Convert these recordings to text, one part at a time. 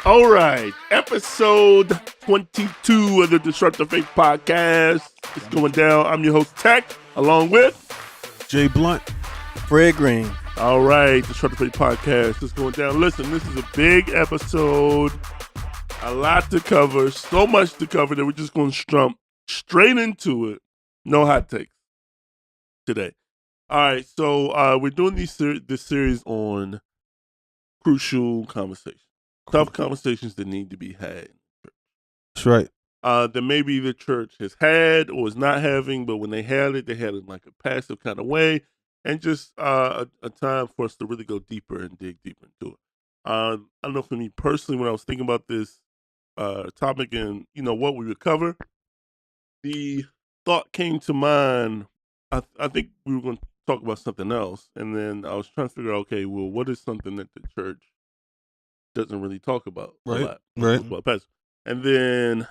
All right, episode 22 of the Disruptive Faith Podcast. It's going down. I'm your host, Tech, along with Jay Blunt, Fred Green. All right, Disruptive Faith Podcast is going down. Listen, this is a big episode, a lot to cover, so much to cover that we're just going to jump straight into it. No hot takes today. All right, so we're doing this series on crucial conversations. Tough conversations that need to be had. That's right. That maybe the church has had or is not having, but when they had it in like a passive kind of way, and just a time for us to really go deeper and dig deeper into it. I don't know, for me personally, when I was thinking about this topic and what we would cover, the thought came to mind. I think we were going to talk about something else, and then I was trying to figure out, okay, well, what is something that the church doesn't really talk about a lot. Right. About and then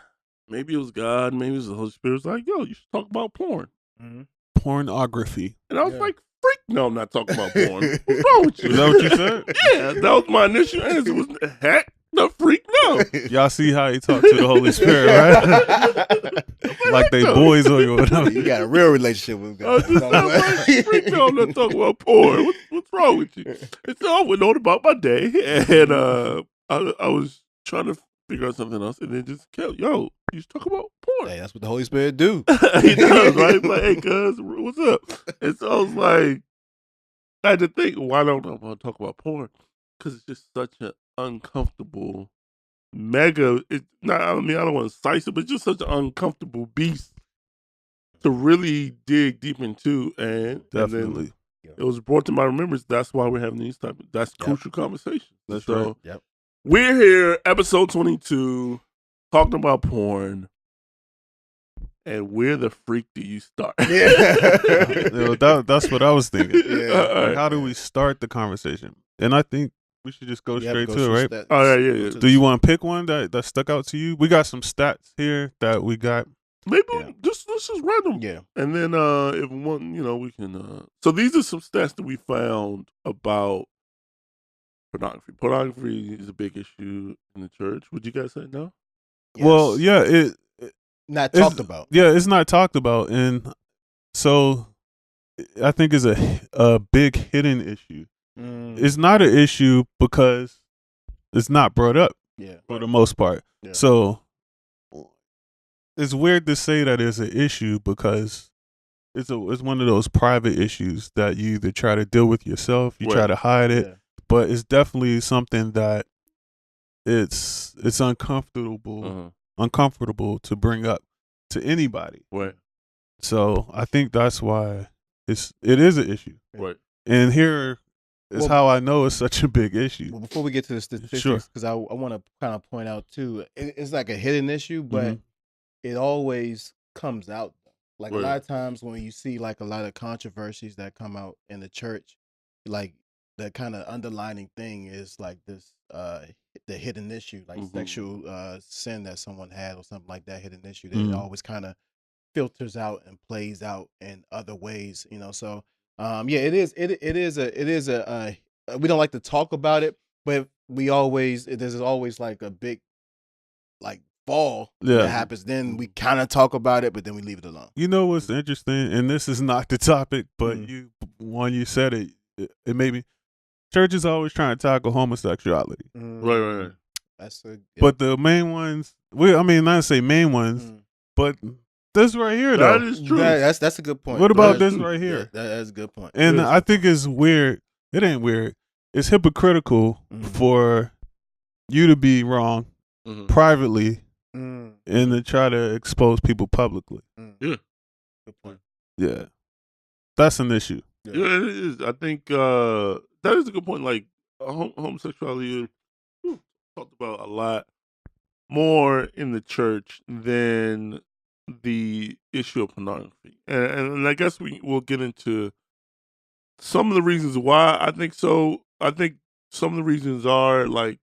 maybe it was God, maybe it was the Holy Spirit. It was like, yo, you should talk about porn. Mm-hmm. Pornography. And I was like, freak, no, I'm not talking about porn. What's wrong with you? Is that what you said? Yeah, that was my initial answer. Was heck, the freak, no. Y'all see how he talked to the Holy Spirit, right? Like they boys or whatever. You got a real relationship with I was God. just like, freak, no, I'm not talking about porn. What's wrong with you? And so I went on about my day, and I was trying to figure out something else, and then just kept, yo, you should talk about porn. Hey, that's what the Holy Spirit do. He does, right? He's like, hey, cuz, what's up? And so I was like, I had to think, why don't I want to talk about porn? Because it's just such an uncomfortable, I don't want to size it, but it's just such an uncomfortable beast to really dig deep into. And Definitely. then it was brought to my remembrance. That's why we're having these crucial conversations. That's so right. Yep. We're here, episode 22, talking about porn. And where the freak do you start? That's what I was thinking. Yeah. Like, how do we start the conversation? And I think we should just go straight to it, right? Yeah. Do you want to pick one that stuck out to you? We got some stats here that we got. Maybe let's just run them. Yeah. And then if one, we can. So these are some stats that we found about pornography. Pornography is a big issue in the church. Would you guys say no? Yes. Well, yeah, Not talked about. Yeah, it's not talked about, and so I think it's a big hidden issue. It's not an issue because it's not brought up for the most part. Yeah. So it's weird to say that it's an issue because it's one of those private issues that you either try to deal with yourself, you try to hide it, but it's definitely something that it's uncomfortable to bring up to anybody. Right. So I think that's why it is an issue. Right. And here is how I know it's such a big issue. Well, before we get to the statistics, because I want to kind of point out too, it's like a hidden issue, but it always comes out. Like a lot of times when you see like a lot of controversies that come out in the church, like the kind of underlining thing is like this, the hidden issue, like sexual sin that someone had or something like that, hidden issue that it always kind of filters out and plays out in other ways, So it is a we don't like to talk about it, but there's always like a big like fall that happens. Then we kind of talk about it, but then we leave it alone. You know what's interesting, and this is not the topic, but when you said it, it made me. Church is always trying to tackle homosexuality. Right. But the main ones, not to say main ones, but this right here, though. That is true. That's a good point. What about this right here? That's a good point. And I think it's weird. It ain't weird. It's hypocritical for you to be wrong privately and to try to expose people publicly. Yeah. Good point. Yeah. That's an issue. Yeah, it is. I think that is a good point. Like homosexuality is talked about a lot more in the church than the issue of pornography, and I guess we'll get into some of the reasons why I think so. I think some of the reasons are like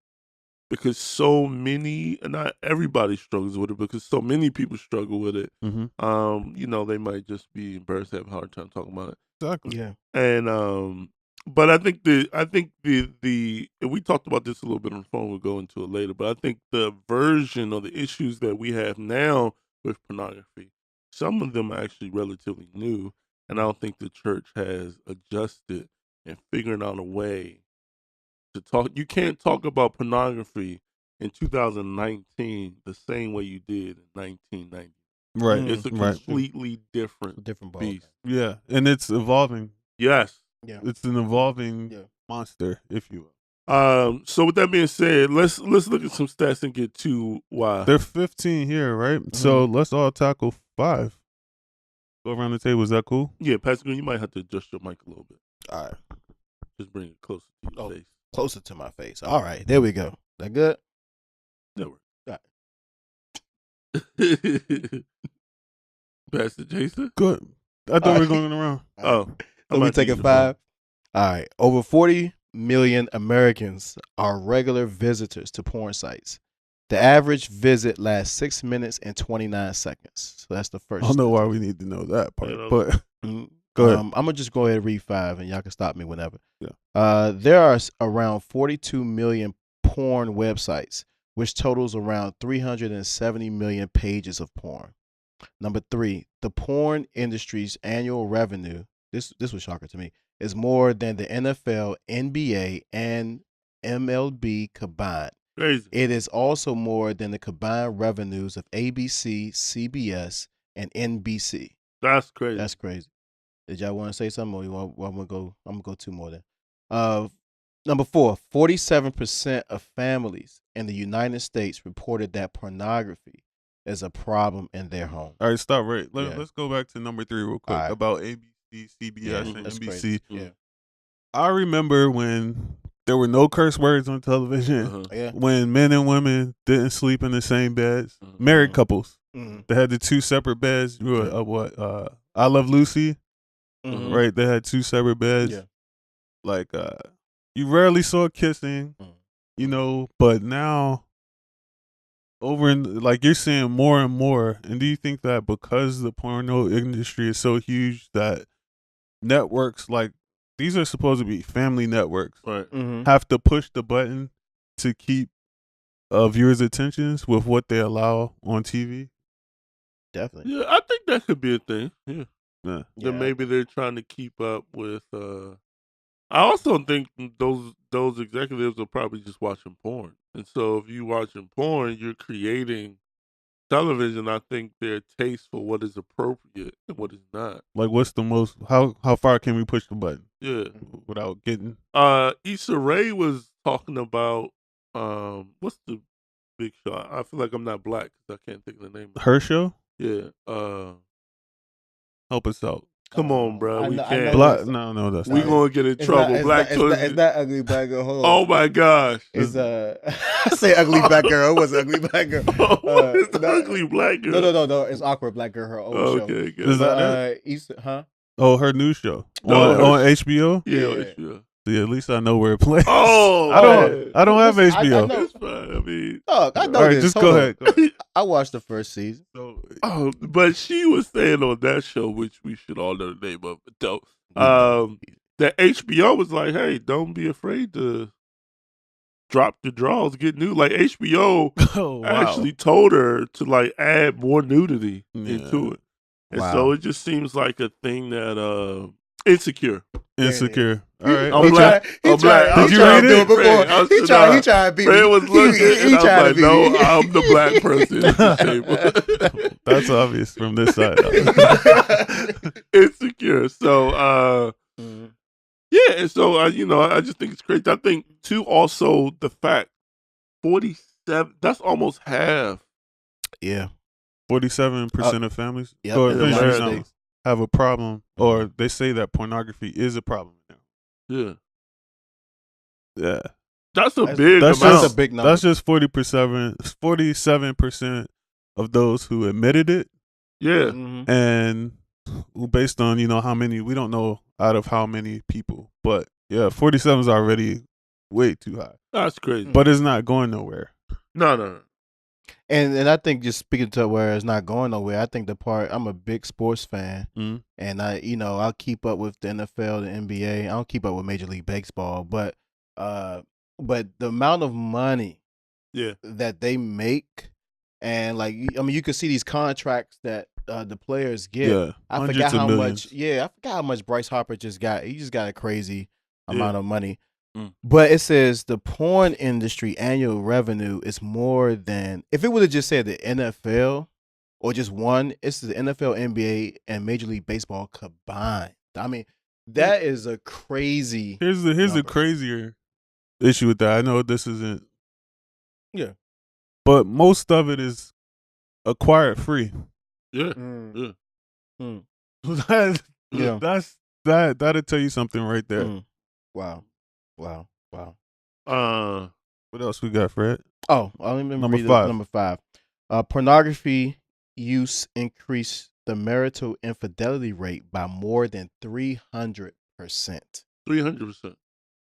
because so many, and not everybody struggles with it, because so many people struggle with it. They might just be embarrassed, have a hard time talking about it. Exactly. Yeah. And But I think the we talked about this a little bit on the phone. We'll go into it later. But I think the version or the issues that we have now with pornography, some of them are actually relatively new, and I don't think the church has adjusted and figuring out a way to talk. You can't talk about pornography in 2019 the same way you did in 1990. Right. It's a completely different ball beast. Yeah, and it's evolving. Yes. Yeah. It's an evolving monster, if you will. So with that being said, let's look at some stats and get to why. There are 15 here, right? Mm-hmm. So let's all tackle 5. Go around the table. Is that cool? Yeah, Pastor Green, you might have to adjust your mic a little bit. All right. Just bring it closer to your face. Closer to my face. All right. There we go. That good? That works. All right. Pastor Jason? Good. I thought we were going around. Oh. So we taking 5? All right. Over 40 million Americans are regular visitors to porn sites. The average visit lasts 6 minutes and 29 seconds. So that's the first. I don't know why we need to know that part, but go ahead. I'm gonna just go ahead and read 5, and y'all can stop me whenever. Yeah. There are around 42 million porn websites, which totals around 370 million pages of porn. Number 3, the porn industry's annual revenue. This was shocker to me. Is more than the NFL, NBA, and MLB combined. Crazy. It is also more than the combined revenues of ABC, CBS, and NBC. That's crazy. That's crazy. Did y'all want to say something, or you want? I'm gonna go 2 more then. Number 4, 47% of families in the United States reported that pornography is a problem in their home. All right, stop right. Let's go back to number 3 real quick about ABC, CBS, and NBC. Crazy. Yeah. I remember when there were no curse words on television. When men and women didn't sleep in the same beds. Married couples. They had the 2 separate beds. I Love Lucy. Right? They had 2 separate beds. Yeah. Like you rarely saw kissing, but now over in like you're seeing more and more. And do you think that because the porno industry is so huge that networks like these are supposed to be family networks, right? Have to push the button to keep viewers' attentions with what they allow on TV? Definitely. Yeah, I think that could be a thing. Yeah. That maybe they're trying to keep up with. I also think those executives are probably just watching porn, and so if you watching porn, you're creating television. I think their taste for what is appropriate and what is not. Like, what's the most? How far can we push the button? Yeah, without getting. Issa Rae was talking about what's the big show? I feel like I'm not black because I can't think of the name. Her show? Yeah. Help us out. Come on, bro. We can't. No, that's we gonna get in trouble. It's not Ugly Black Girl. Hold on. Oh my gosh! It's I say Ugly Black Girl. It wasn't Ugly Black Girl. It's Ugly Black Girl. No. It's Awkward Black Girl. Her old show. Okay, is that huh? Oh, her new show on HBO. Yeah, on HBO. See, at least I know where it plays. Oh, I don't have HBO. I know. It's fine. I mean, I know all right, this. just go ahead. I watched the first season. But she was saying on that show, which we should all know the name of, though, that HBO was like, "Hey, don't be afraid to drop the draws, get new." Like HBO actually told her to like add more nudity into it, and so it just seems like a thing that Insecure. All right. I'm black. Did you read it before? He tried to beat me. Fred was looking, and I was like, "No, me. I'm the black person at the table." That's obvious from this side. Insecure. So, yeah. And so, I just think it's crazy. I think too. Also, the fact 47. That's almost half. Yeah. 47% of families have a problem, or they say that pornography is a problem now. Yeah. That's a big amount. That's a big number. That's just 47% of those who admitted it. Yeah. And based on, how many, we don't know out of how many people, but yeah, 47 is already way too high. That's crazy. But it's not going nowhere. No. And I think just speaking to where it's not going nowhere, I think the part I'm a big sports fan, and I'll keep up with the NFL, the NBA. I don't keep up with Major League Baseball, but the amount of money that they make, and like you can see these contracts that the players get. Yeah, I forgot how much. Yeah, I forgot how much Bryce Harper just got. He just got a crazy amount of money. But it says the porn industry annual revenue is more than, if it would have just said the NFL or just one, it's the NFL, NBA, and Major League Baseball combined. I mean, that is a crazy. Here's a crazier issue with that. I know this isn't. Yeah. But most of it is acquired free. Yeah. That'll tell you something right there. Wow. What else we got, Fred? Oh, let me read number 5. Pornography use increased the marital infidelity rate by more than 300%. 300%.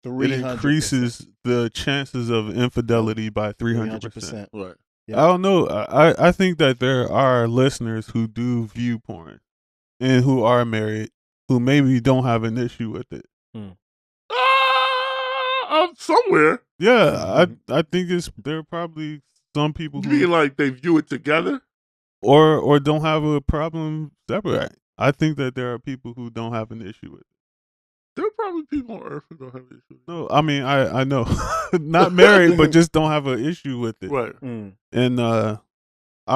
It increases the chances of infidelity by 300%. Right. Yep. I don't know. I think that there are listeners who do view porn and who are married who maybe don't have an issue with it. Somewhere. Yeah, I think there are probably some people who mean like they view it together, or don't have a problem separate. I think that there are people who don't have an issue with it. There are probably people on Earth who don't have an issue with it. No, I mean I know, not married, but just don't have an issue with it. Right. And I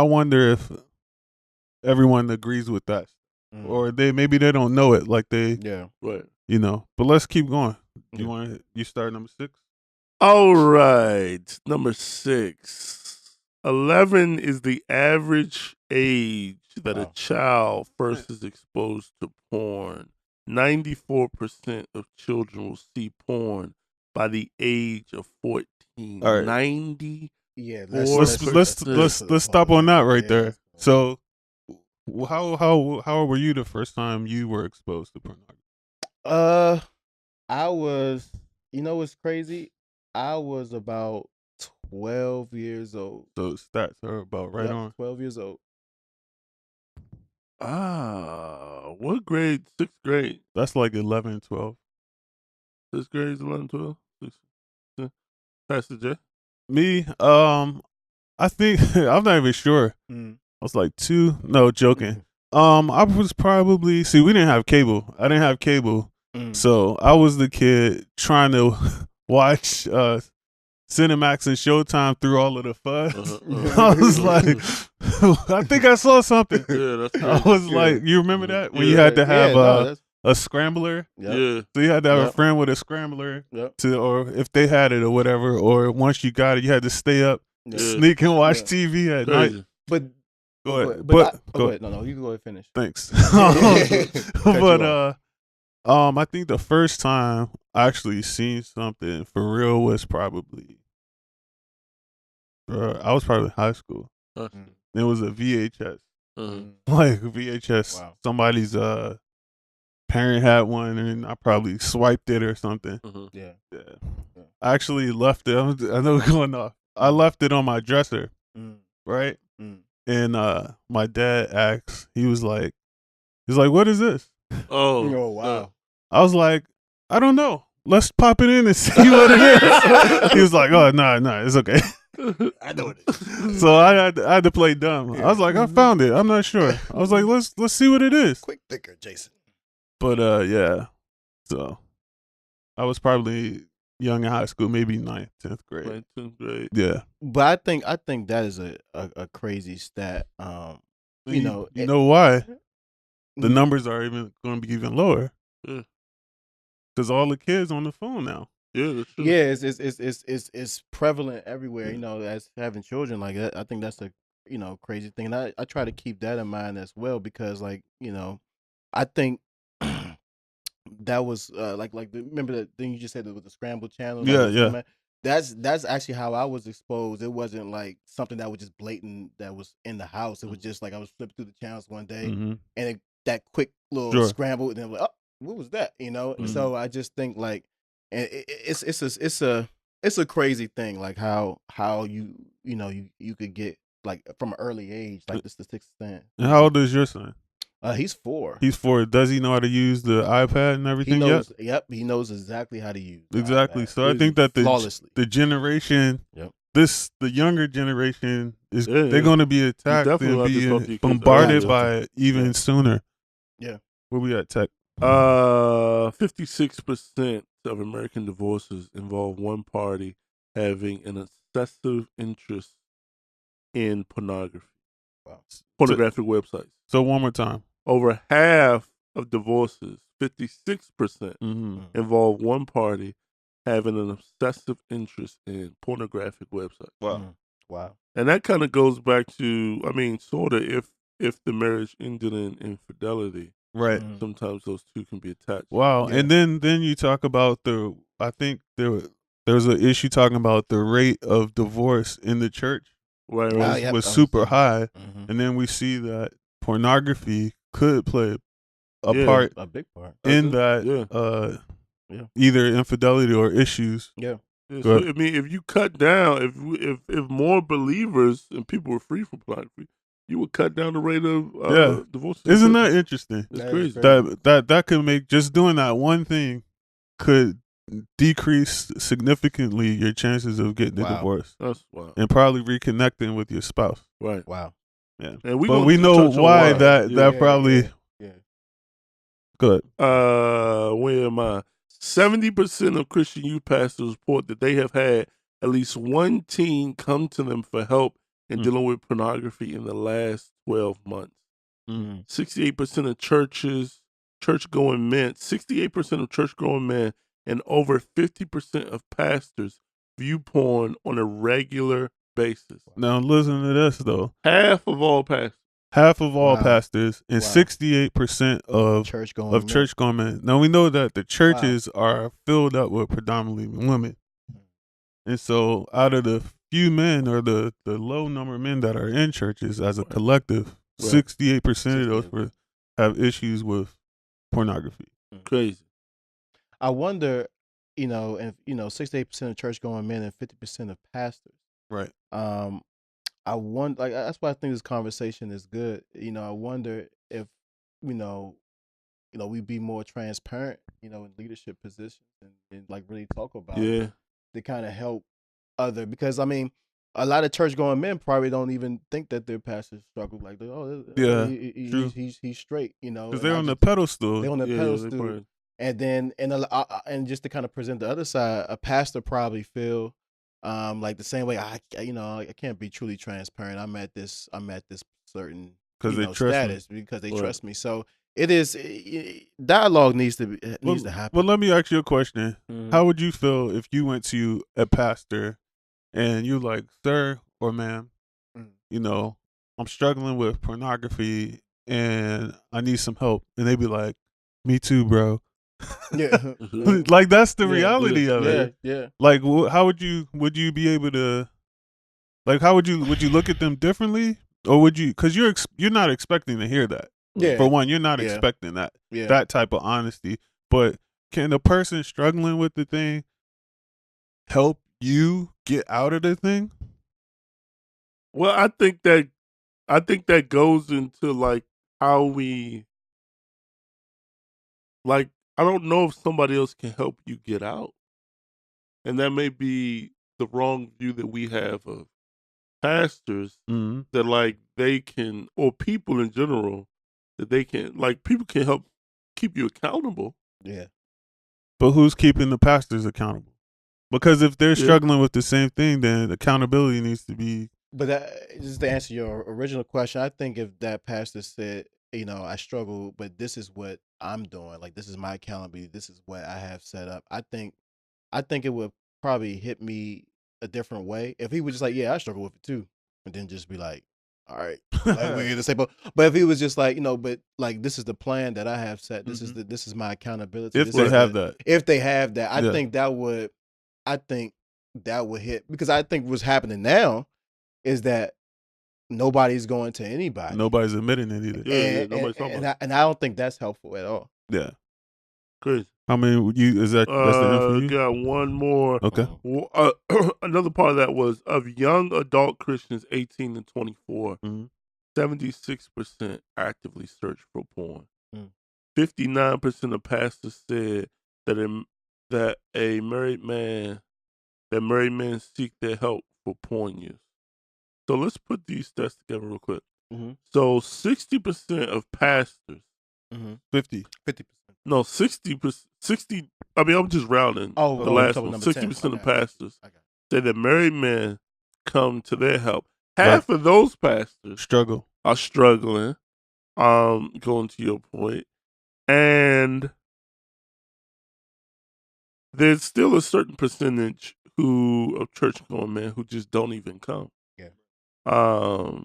wonder if everyone agrees with that, or maybe they don't know it, like they right. But let's keep going. You start number 6? All right. Number 6. 11 is the average age that a child first is exposed to porn. 94% of children will see porn by the age of 14. All right. 90. Yeah, let's stop on that right there. So, how were you the first time you were exposed to pornography? I was, what's crazy? I was about 12 years old. So stats are about right on. 12 years old. What grade? 6th grade. That's like 11, 12. 6th grade is 11, 12. 6th. Pastor J. Me, I think I'm not even sure. I was like 2. No, joking. I was probably, we didn't have cable. I didn't have cable. So I was the kid trying to watch Cinemax and Showtime through all of the fuzz. I was like, I think I saw something. Yeah, that's I was like, you remember that? When you had to have a scrambler? Yeah. So you had to have a friend with a scrambler or if they had it or whatever, or once you got it, you had to stay up, sneak and watch TV at night. But go ahead. Go ahead. No, you can go ahead and finish. Thanks. But I think the first time I actually seen something for real was probably, I was probably in high school. It was a VHS, like VHS. Wow. Somebody's parent had one, and I probably swiped it or something. Yeah. I actually left it. I know it's going off. I left it on my dresser, right? And my dad asked. He was like, "What is this?" Oh wow. I was like, I don't know. Let's pop it in and see what it is. He was like, oh, no, it's okay. I know it is. So I had to play dumb. I was like, I found it. I'm not sure. I was like, let's see what it is. Quick thinker, Jason. But yeah. So I was probably young in high school, maybe 9th, 10th grade. 10th grade. Yeah. But I think that is a crazy stat. You know why? The numbers are even going to be even lower. Yeah. Because all the kids on the phone now. Yeah, that's true. Yeah, it's prevalent everywhere. As having children like that, I think that's a crazy thing. And I try to keep that in mind as well because I think that was remember the thing you just said with the scramble channel. Yeah. That's actually how I was exposed. It wasn't like something that was just blatant that was in the house. It was just like I was flipping through the channels one day and that quick little scramble, and then I'm like, oh, what was that? So I just think like, and it's a crazy thing, like how you could get like from an early age, like this the sixth sense. And how old is your son? He's 4. He's 4. Does he know how to use the iPad and everything? He knows. Yep, he knows exactly how to use the exactly. iPad. So I think that flawlessly. the generation, the younger generation is they're going to be attacked and be bombarded by it even sooner. Yeah. Where we at, Tech? 56% of American divorces involve one party having an excessive interest in pornography. Wow. Pornographic websites. So one more time. Over half of divorces, 56%, involve one party having an obsessive interest in pornographic websites. Wow. Wow. And that kind of goes back to, I mean, sort of if the marriage ended in infidelity, right? Sometimes those two can be attached. Wow. Yeah. And then you talk about I think there's an issue talking about the rate of divorce in the church. Right. Was super high. And then we see that pornography could play a part, a big part in that either infidelity or issues. Yeah. So I mean, if you cut down, if more believers and people were free from pornography, you would cut down the rate of divorces. Isn't that interesting? It's crazy. That could make, just doing that one thing could decrease significantly your chances of getting a divorce. That's wild. And probably reconnecting with your spouse. Right. Wow. Yeah. And but we know why that probably. Yeah. Good. Where am I? 70% of Christian youth pastors report that they have had at least one teen come to them for help in dealing with pornography in the last 12 months. 68% of church-going men, 68% of church-going men, and over 50% of pastors view porn on a regular basis. Now listen to this though. Half of all pastors. Pastors and 68% of church-going men. Now we know that the churches are filled up with predominantly women. And so out of the few men, or the low number of men that are in churches as a collective, 68% of those have issues with pornography. Crazy. I wonder, and 68% of church-going men and 50% of pastors. Right. I wonder, like, that's why I think this conversation is good. I wonder if, we be more transparent, in leadership positions and like really talk about it to kind of help because I mean, a lot of church-going men probably don't even think that their pastors struggle. Like, he's straight, because they're on the pedestal. They're on the pedestal. And then, and just to kind of present the other side, a pastor probably feel like the same way. I can't be truly transparent. I'm at this certain status because they trust me. So it is dialogue needs to happen. Well, let me ask you a question. How would you feel if you went to a pastor and you like, sir or ma'am, I'm struggling with pornography and I need some help, and they'd be like, me too, bro. Yeah. Like that's the reality of it. Yeah. Like, how would you be able to, like, how would you look at them differently, or would you? Because you're not expecting to hear that. Yeah. For one, you're not expecting that type of honesty. But can the person struggling with the thing help you get out of the thing? Well, I think that goes into like how we, like, I don't know if somebody else can help you get out. And that may be the wrong view that we have of pastors, that like they can, or people in general, that they can, like, people can help keep you accountable. Yeah. But who's keeping the pastors accountable? Because if they're struggling with the same thing, then accountability needs to be. But just to answer your original question, I think if that pastor said, I struggle, but this is what I'm doing. Like, this is my accountability. This is what I have set up. I think it would probably hit me a different way if he was just like, yeah, I struggle with it too, and then just be like, all right, like we're gonna say, but if he was just like, but like, this is the plan that I have set. This is my accountability. If they have that, I think that would hit, because I think what's happening now is that nobody's going to anybody. Nobody's admitting it either. And I don't think that's helpful at all. Yeah. Crazy. How many would you? That's the end for you? Got one more. Okay. Another part of that was of young adult Christians 18 to 24, 76% actively search for porn. 59% of pastors said that married men seek their help for porn use. So let's put these stats together real quick. So 60% of pastors, 50%. no 60%, 60. I mean, I'm just rounding. The last one. 60% of pastors say that married men come to their help. Half of those pastors are struggling. Going to your point, and there's still a certain percentage of church going men who just don't even come. Yeah. All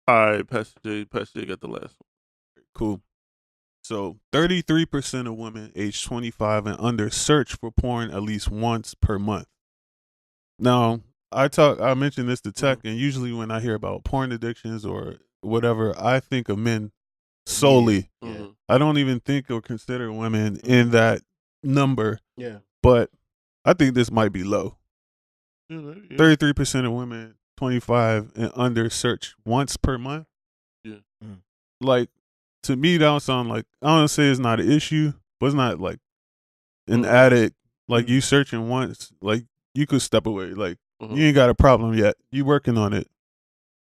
right, Pastor J got the last one. Cool. So 33% of women aged 25 and under search for porn at least once per month. Now, I mentioned this to Tech, and usually when I hear about porn addictions or whatever, I think of men solely. Yeah. I don't even think or consider women in that number. Yeah. But I think this might be low. 33% of women 25 and under search once per month. Yeah. Like, to me, that don't sound like, I don't say it's not an issue, but it's not like an addict. Like, you searching once, like, you could step away. Like, you ain't got a problem yet. You working on it.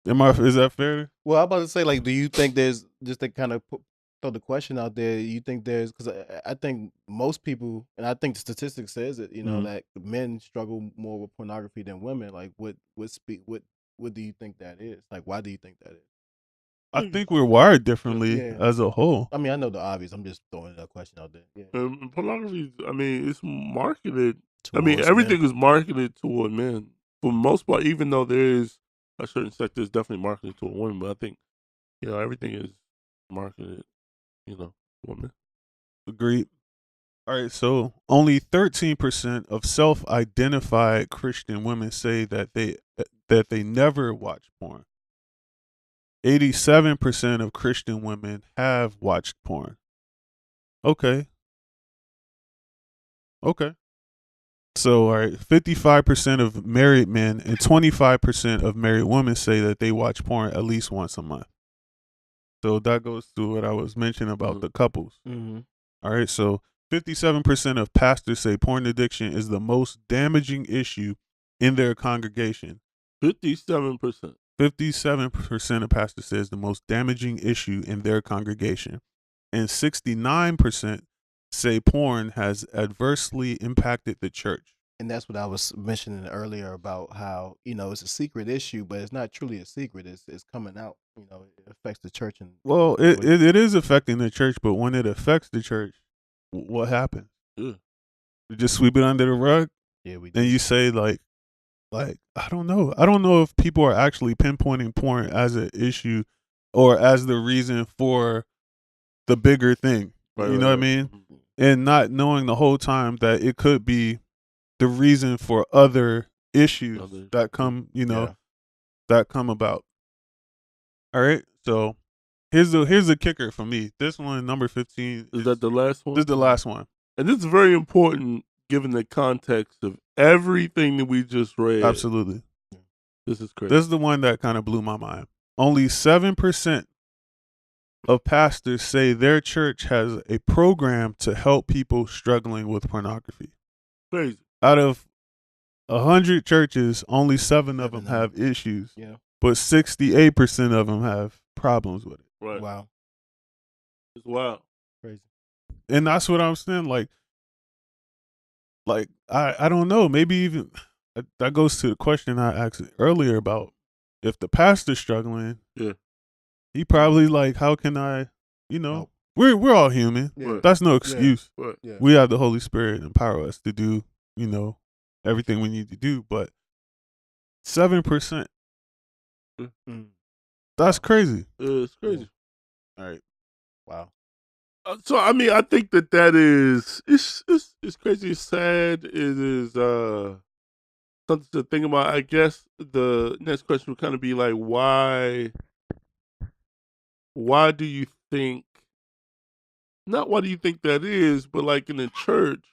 Is that fair? Well, I'm about to say, like, do you think there's, just to kind of throw the question out there, you think there's, because I think most people, and I think the statistics says it, you know, that men struggle more with pornography than women. Like, what do you think that is? Like, why do you think that is? I think we're wired differently as a whole. I mean, I know the obvious. I'm just throwing that question out there. Yeah. Pornography, I mean, it's marketed. Everything is marketed toward men for the most part. Even though there is a certain sector that's definitely marketed toward women, but I think everything is marketed, for men. Agreed. All right, so only 13% of self-identified Christian women say that they never watch porn. 87% of Christian women have watched porn. Okay. So, all right, 55% of married men and 25% of married women say that they watch porn at least once a month. So that goes to what I was mentioning about the couples. All right, so 57% of pastors say porn addiction is the most damaging issue in their congregation. 57%. 57% of pastors says the most damaging issue in their congregation. And 69% say porn has adversely impacted the church. And that's what I was mentioning earlier about how, it's a secret issue, but it's not truly a secret. It's coming out. It affects the church. Well, it is affecting the church, but when it affects the church, what happens? You just sweep it under the rug? Yeah, we do. And you say, like, I don't know. I don't know if people are actually pinpointing porn as an issue or as the reason for the bigger thing. You know what I mean? And not knowing the whole time that it could be the reason for other issues that come, that come about. All right. So here's the kicker for me. This one, number 15. Is that the last one? This is the last one. And this is very important given the context of everything that we just read. Absolutely. This is crazy. This is the one that kind of blew my mind. Only 7% of pastors say their church has a program to help people struggling with pornography. Crazy. Out of 100 churches, only 7 of them have issues. Yeah. But 68% of them have problems with it. Right. Wow. It's wild. Crazy. And that's what I'm saying. Like I don't know. Maybe even that goes to the question I asked earlier about if the pastor's struggling. Yeah. He probably like, how can I, we're all human. Yeah. That's no excuse. Yeah. We have the Holy Spirit empower us to do, everything we need to do. But 7%. That's crazy. It's crazy. All right. Wow. So I mean, I think that is it's crazy. It's sad. It is something to think about. I guess the next question would kind of be like, why do you think not why do you think that is, but like in the church,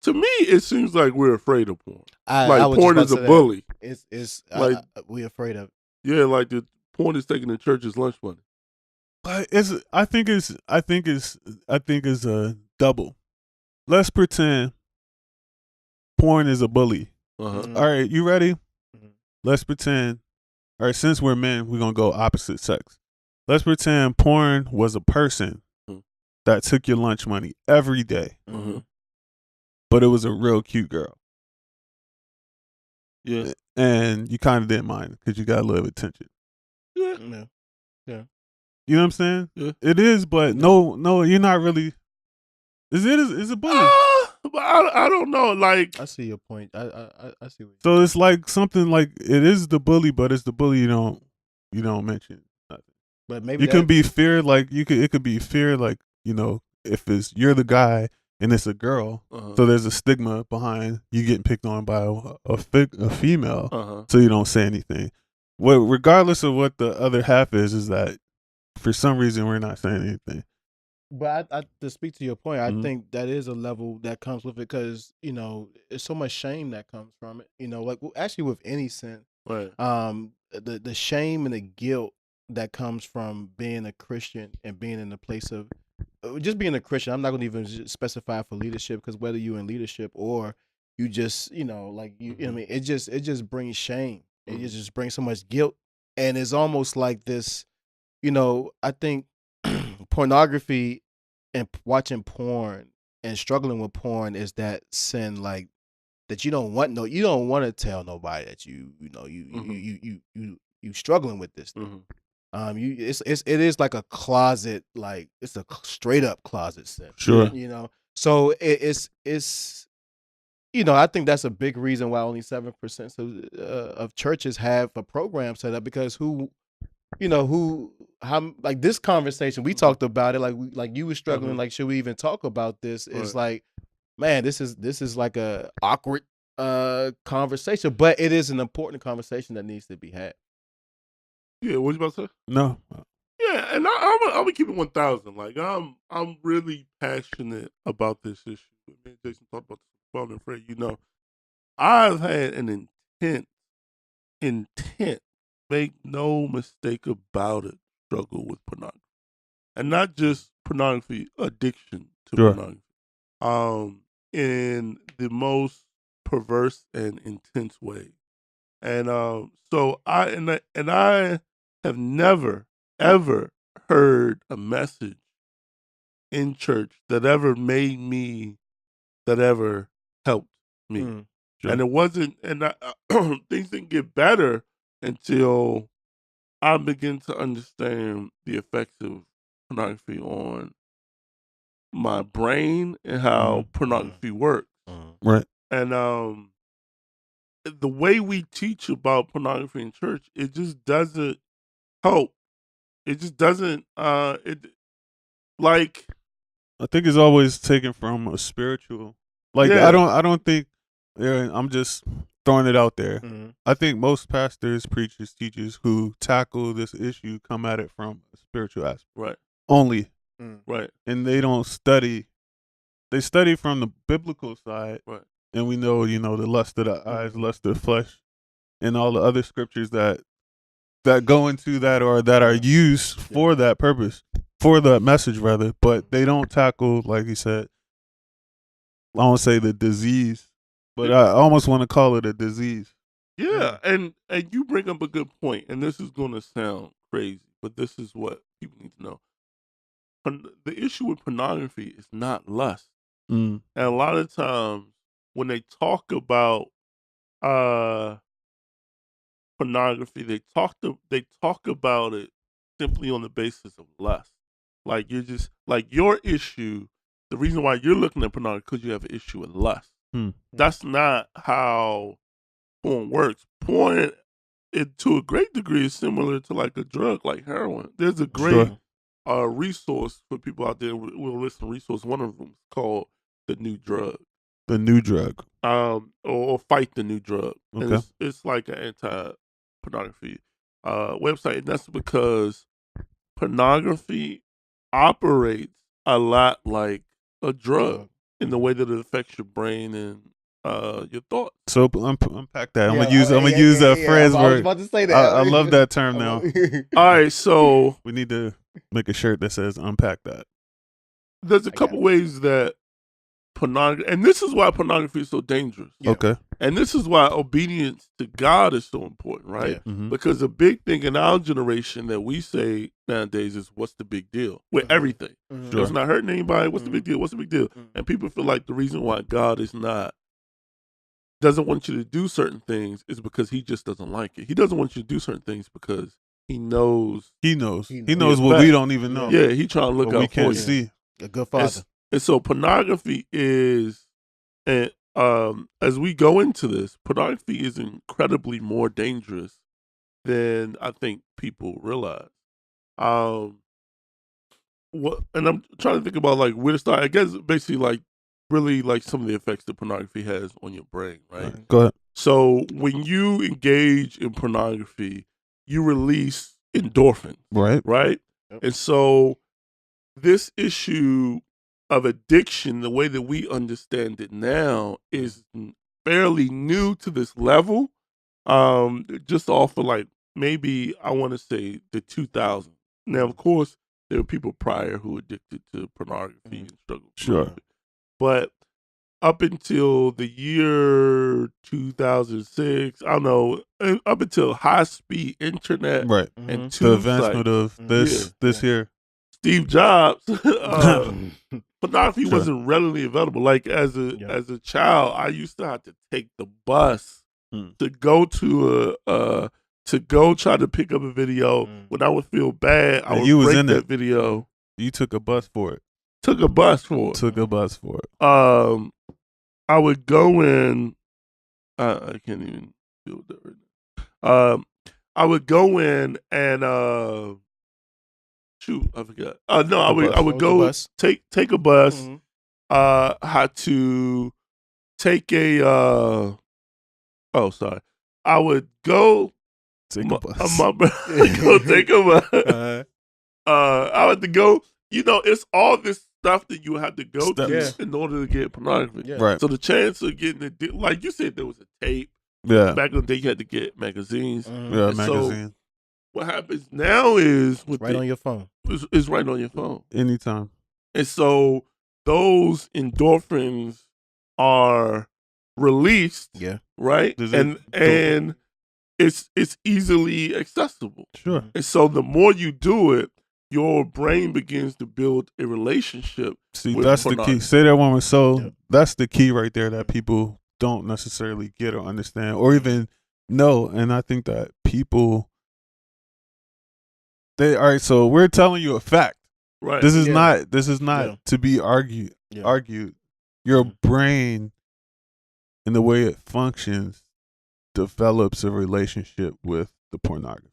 to me, it seems like we're afraid of porn. I was porn is a bully. It's like we're afraid of it. Yeah, like the porn is taking the church's lunch money. But I think it's a double. Let's pretend porn is a bully. Uh-huh. All right, you ready? Let's pretend. All right, since we're men, we're gonna go opposite sex. Let's pretend porn was a person that took your lunch money every day, but it was a real cute girl. Yeah, and you kind of didn't mind because you got a little attention. Yeah. You know what I'm saying? Yeah. It is, but no, you're not really. Is it a bully? But I don't know. Like, I see your point. I see what. So it's like something like it is the bully, but it's the bully you don't mention. But maybe you can be fear like it could be fear like if you're the guy and it's a girl, so there's a stigma behind you getting picked on by a female, so you don't say anything. Well, regardless of what the other half is that for some reason we're not saying anything. But I to speak to your point, I think that is a level that comes with it because there's so much shame that comes from it. Like actually with any sin, right? The shame and the guilt that comes from being a Christian and being in a place of just being a Christian. I'm not going to even specify for leadership because whether you're in leadership or you just like you know what I mean, it just brings shame. It just brings so much guilt, and it's almost like this. I think pornography and watching porn and struggling with porn is that sin, like that you don't want to tell nobody that you struggling with this thing. It is like a closet, like it's a straight up closet sin. Sure. So it's I think that's a big reason why only 7% of churches have a program set up because how like this conversation we talked about it like you were struggling like should we even talk about this? It's like, man, this is like a awkward conversation, but it is an important conversation that needs to be had. Yeah, what you about to say? No. Yeah, and I'm gonna keep it 1,000. Like I'm really passionate about this issue. Me and Jason talked about this phone and Fred. I've had an intent, make no mistake about it, struggle with pornography, and not just pornography, addiction to pornography, in the most perverse and intense way. And so I have never ever heard a message in church that ever helped me. Sure. And it wasn't, and things didn't get better until I began to understand the effects of pornography on my brain and how pornography works. Right. And the way we teach about pornography in church, it just doesn't help. It just doesn't. I think it's always taken from a spiritual. Like I don't think. I'm just throwing it out there. I think most pastors, preachers, teachers who tackle this issue come at it from a spiritual aspect. Right. Only. Right. And they don't study. They study from the biblical side. Right. And we know, the lust of the eyes, lust of the flesh, and all the other scriptures that go into that or that are used for that purpose, for the message rather. But they don't tackle, like you said, I won't say the disease, but I almost want to call it a disease. Yeah, and you bring up a good point, and this is going to sound crazy, but this is what people need to know. The issue with pornography is not lust. And a lot of times when they talk about pornography, they talk about it simply on the basis of lust. Like you're just like your issue. The reason why you're looking at pornography because you have an issue with lust. That's not how porn works. Porn, to a great degree, is similar to like a drug, like heroin. There's a great resource for people out there. We'll listen to resource. One of them is called The New Drug. The New Drug. Or Fight the New Drug. Okay. And it's like an anti-pornography website. And that's because pornography operates a lot like a drug in the way that it affects your brain and your thoughts. So unpack that. I'm gonna use that phrase word. I was about to say that. I love that term now. All right, so we need to make a shirt that says "unpack that." There's a couple ways that pornography, and this is why pornography is so dangerous. Yeah. Okay. And this is why obedience to God is so important, right? Yeah. Mm-hmm. Because the big thing in our generation that we say nowadays is, what's the big deal with everything? Mm-hmm. Sure. It's not hurting anybody. What's the big deal? What's the big deal? And people feel like the reason why God doesn't want you to do certain things is because he just doesn't like it. He doesn't want you to do certain things because he knows. He knows what we don't even know. Yeah, he trying to look out we can't for you. see. A good father. And so pornography is, and as we go into this, pornography is incredibly more dangerous than I think people realize. And I'm trying to think about like where to start. I guess basically like really like some of the effects that pornography has on your brain, right? Go ahead. So when you engage in pornography, you release endorphins, right? Yep. And so this issue of addiction, the way that we understand it now, is fairly new to this level. Just off of like maybe I want to say the 2000s. Now, of course, there were people prior who were addicted to pornography and struggled. Sure. But up until the year 2006, I don't know, up until high-speed internet, right? And the advancement of this here, Steve Jobs, pornography wasn't readily available. Like as a child, I used to have to take the bus to go to go try to pick up a video. When I would feel bad, I would break that video. You took a bus for it. Took a bus for it. I would go in. I can't even feel that right now. I would go in and shoot, I forgot. No, I would go take a bus. Had to take a sorry. I would go take a bus. Go take a bus. I had to go. You know, it's all this stuff that you had to go through in order to get pornography. Yeah. Right. So the chance of getting it, like you said, there was a tape. Yeah. Back in the day, you had to get magazines. Yeah, magazine. So what happens now is on your phone. It's right on your phone. Anytime. And so those endorphins are released. Yeah. Right. And it's easily accessible. Sure. And so the more you do it, your brain begins to build a relationship. See, that's the key. Say that one more. So that's the key right there that people don't necessarily get or understand or even know. And I think that people, all right, so we're telling you a fact. Right. This is not to be argued. Your brain and the way it functions develops a relationship with the pornography.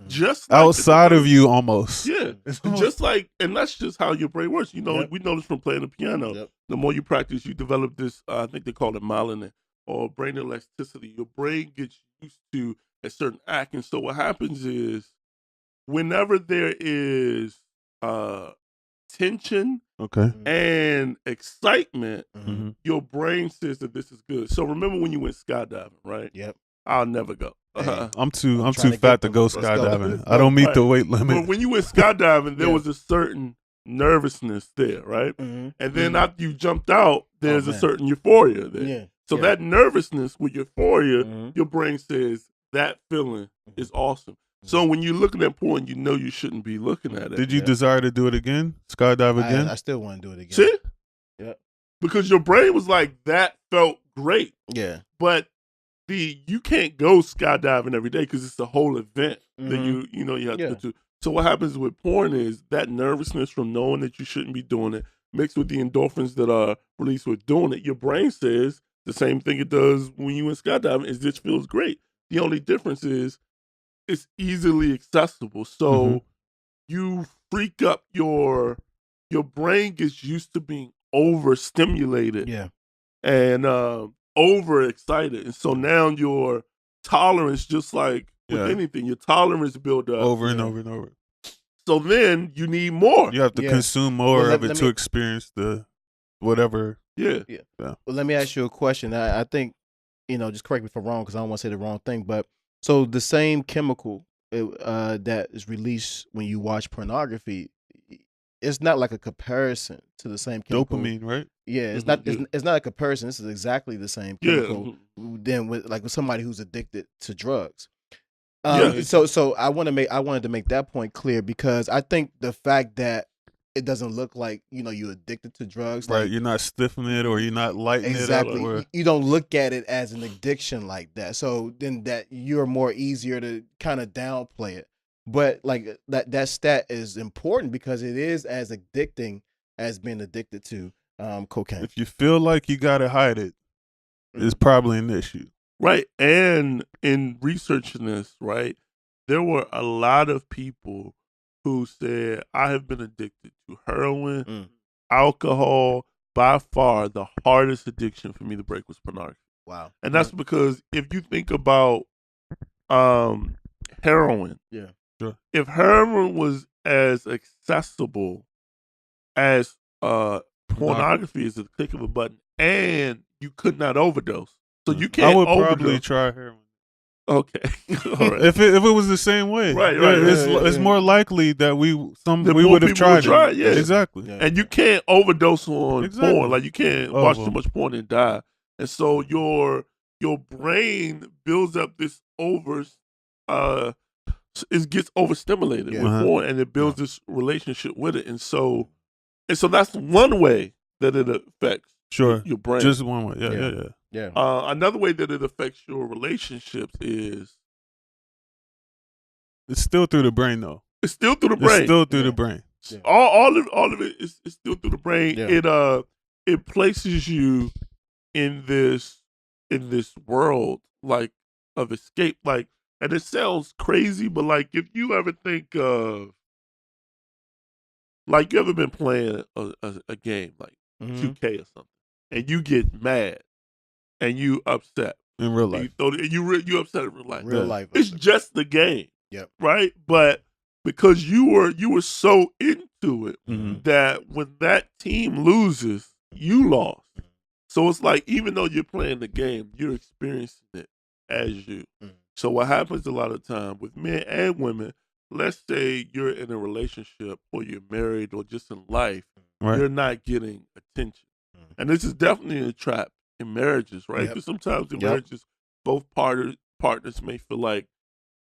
Just like outside of you, almost. Yeah, just like, and that's just how your brain works. You know, we know this from playing the piano. The more you practice, you develop this. I think they call it myelin or brain elasticity. Your brain gets used to a certain act, and so what happens is, whenever there is tension, and excitement, your brain says that this is good. So remember when you went skydiving, right? Yep. I'll never go. I'm too fat to go skydiving. I don't meet the weight limit. But when you went skydiving, there was a certain nervousness there, right? And then after you jumped out, there's a certain euphoria there. Yeah. So that nervousness with euphoria, your brain says that feeling is awesome. So when you're looking at porn, you know you shouldn't be looking at it. Did you desire to do it again? Skydive again? I still want to do it again. See? Yeah. Because your brain was like, that felt great. Yeah. But you can't go skydiving every day because it's a whole event that you have to go to. So what happens with porn is that nervousness from knowing that you shouldn't be doing it, mixed with the endorphins that are released with doing it, your brain says the same thing it does when you went skydiving, is this feels great. The only difference is it's easily accessible. So you freak up your brain gets used to being overstimulated. Yeah. And overexcited. And so now your tolerance, just like with anything, your tolerance build up. Over and over and over. So then you need more. You have to consume more of it to experience the whatever. Yeah. Well, let me ask you a question. I think, just correct me if I'm wrong because I don't want to say the wrong thing. But so the same chemical that is released when you watch pornography, it's not like a comparison to the same chemical. Dopamine, right? Yeah, it's not. It's not a comparison. This is exactly the same chemical. Then with somebody who's addicted to drugs. So I wanted to make that point clear because I think the fact that it doesn't look like you're addicted to drugs, right? Like, you're not stiffening it or you're not lighting it up. Exactly. You don't look at it as an addiction like that. So then that you're more easier to kind of downplay it. But like that stat is important because it is as addicting as being addicted to cocaine. If you feel like you gotta hide it, it's probably an issue. Right. And in researching this, right, there were a lot of people who said, I have been addicted to heroin, alcohol. By far, the hardest addiction for me to break was pornography. Wow. And that's because if you think about heroin, sure. If heroin was as accessible as pornography is a click of a button, and you could not overdose. So you can't I would overdose. Probably try heroin. Okay. All right. If it was the same way. Right. It's more likely that we would have tried it. Yeah. Exactly. Yeah. And you can't overdose on porn. Like you can't watch too much porn and die. And so your brain builds up this it gets overstimulated with porn, and it builds this relationship with it. And so that's one way that it affects your brain. Just one way. Yeah. Another way that it affects your relationships is it's still through the brain, though. It's still through the brain. It's still through the brain. Yeah. All of it is still through the brain. Yeah. It places you in this world like of escape. Like, and it sounds crazy, but like if you ever think of, like, you ever been playing a game like 2K or something, and you get mad and you upset in real life, you upset in real life. Real life. It's just the game. Yep. Right, but because you were so into it that when that team loses, you lost. So it's like even though you're playing the game, you're experiencing it as you. So what happens a lot of time with men and women, let's say you're in a relationship or you're married or just in life, you're not getting attention. And this is definitely a trap in marriages, right? Because sometimes in marriages, both partners may feel like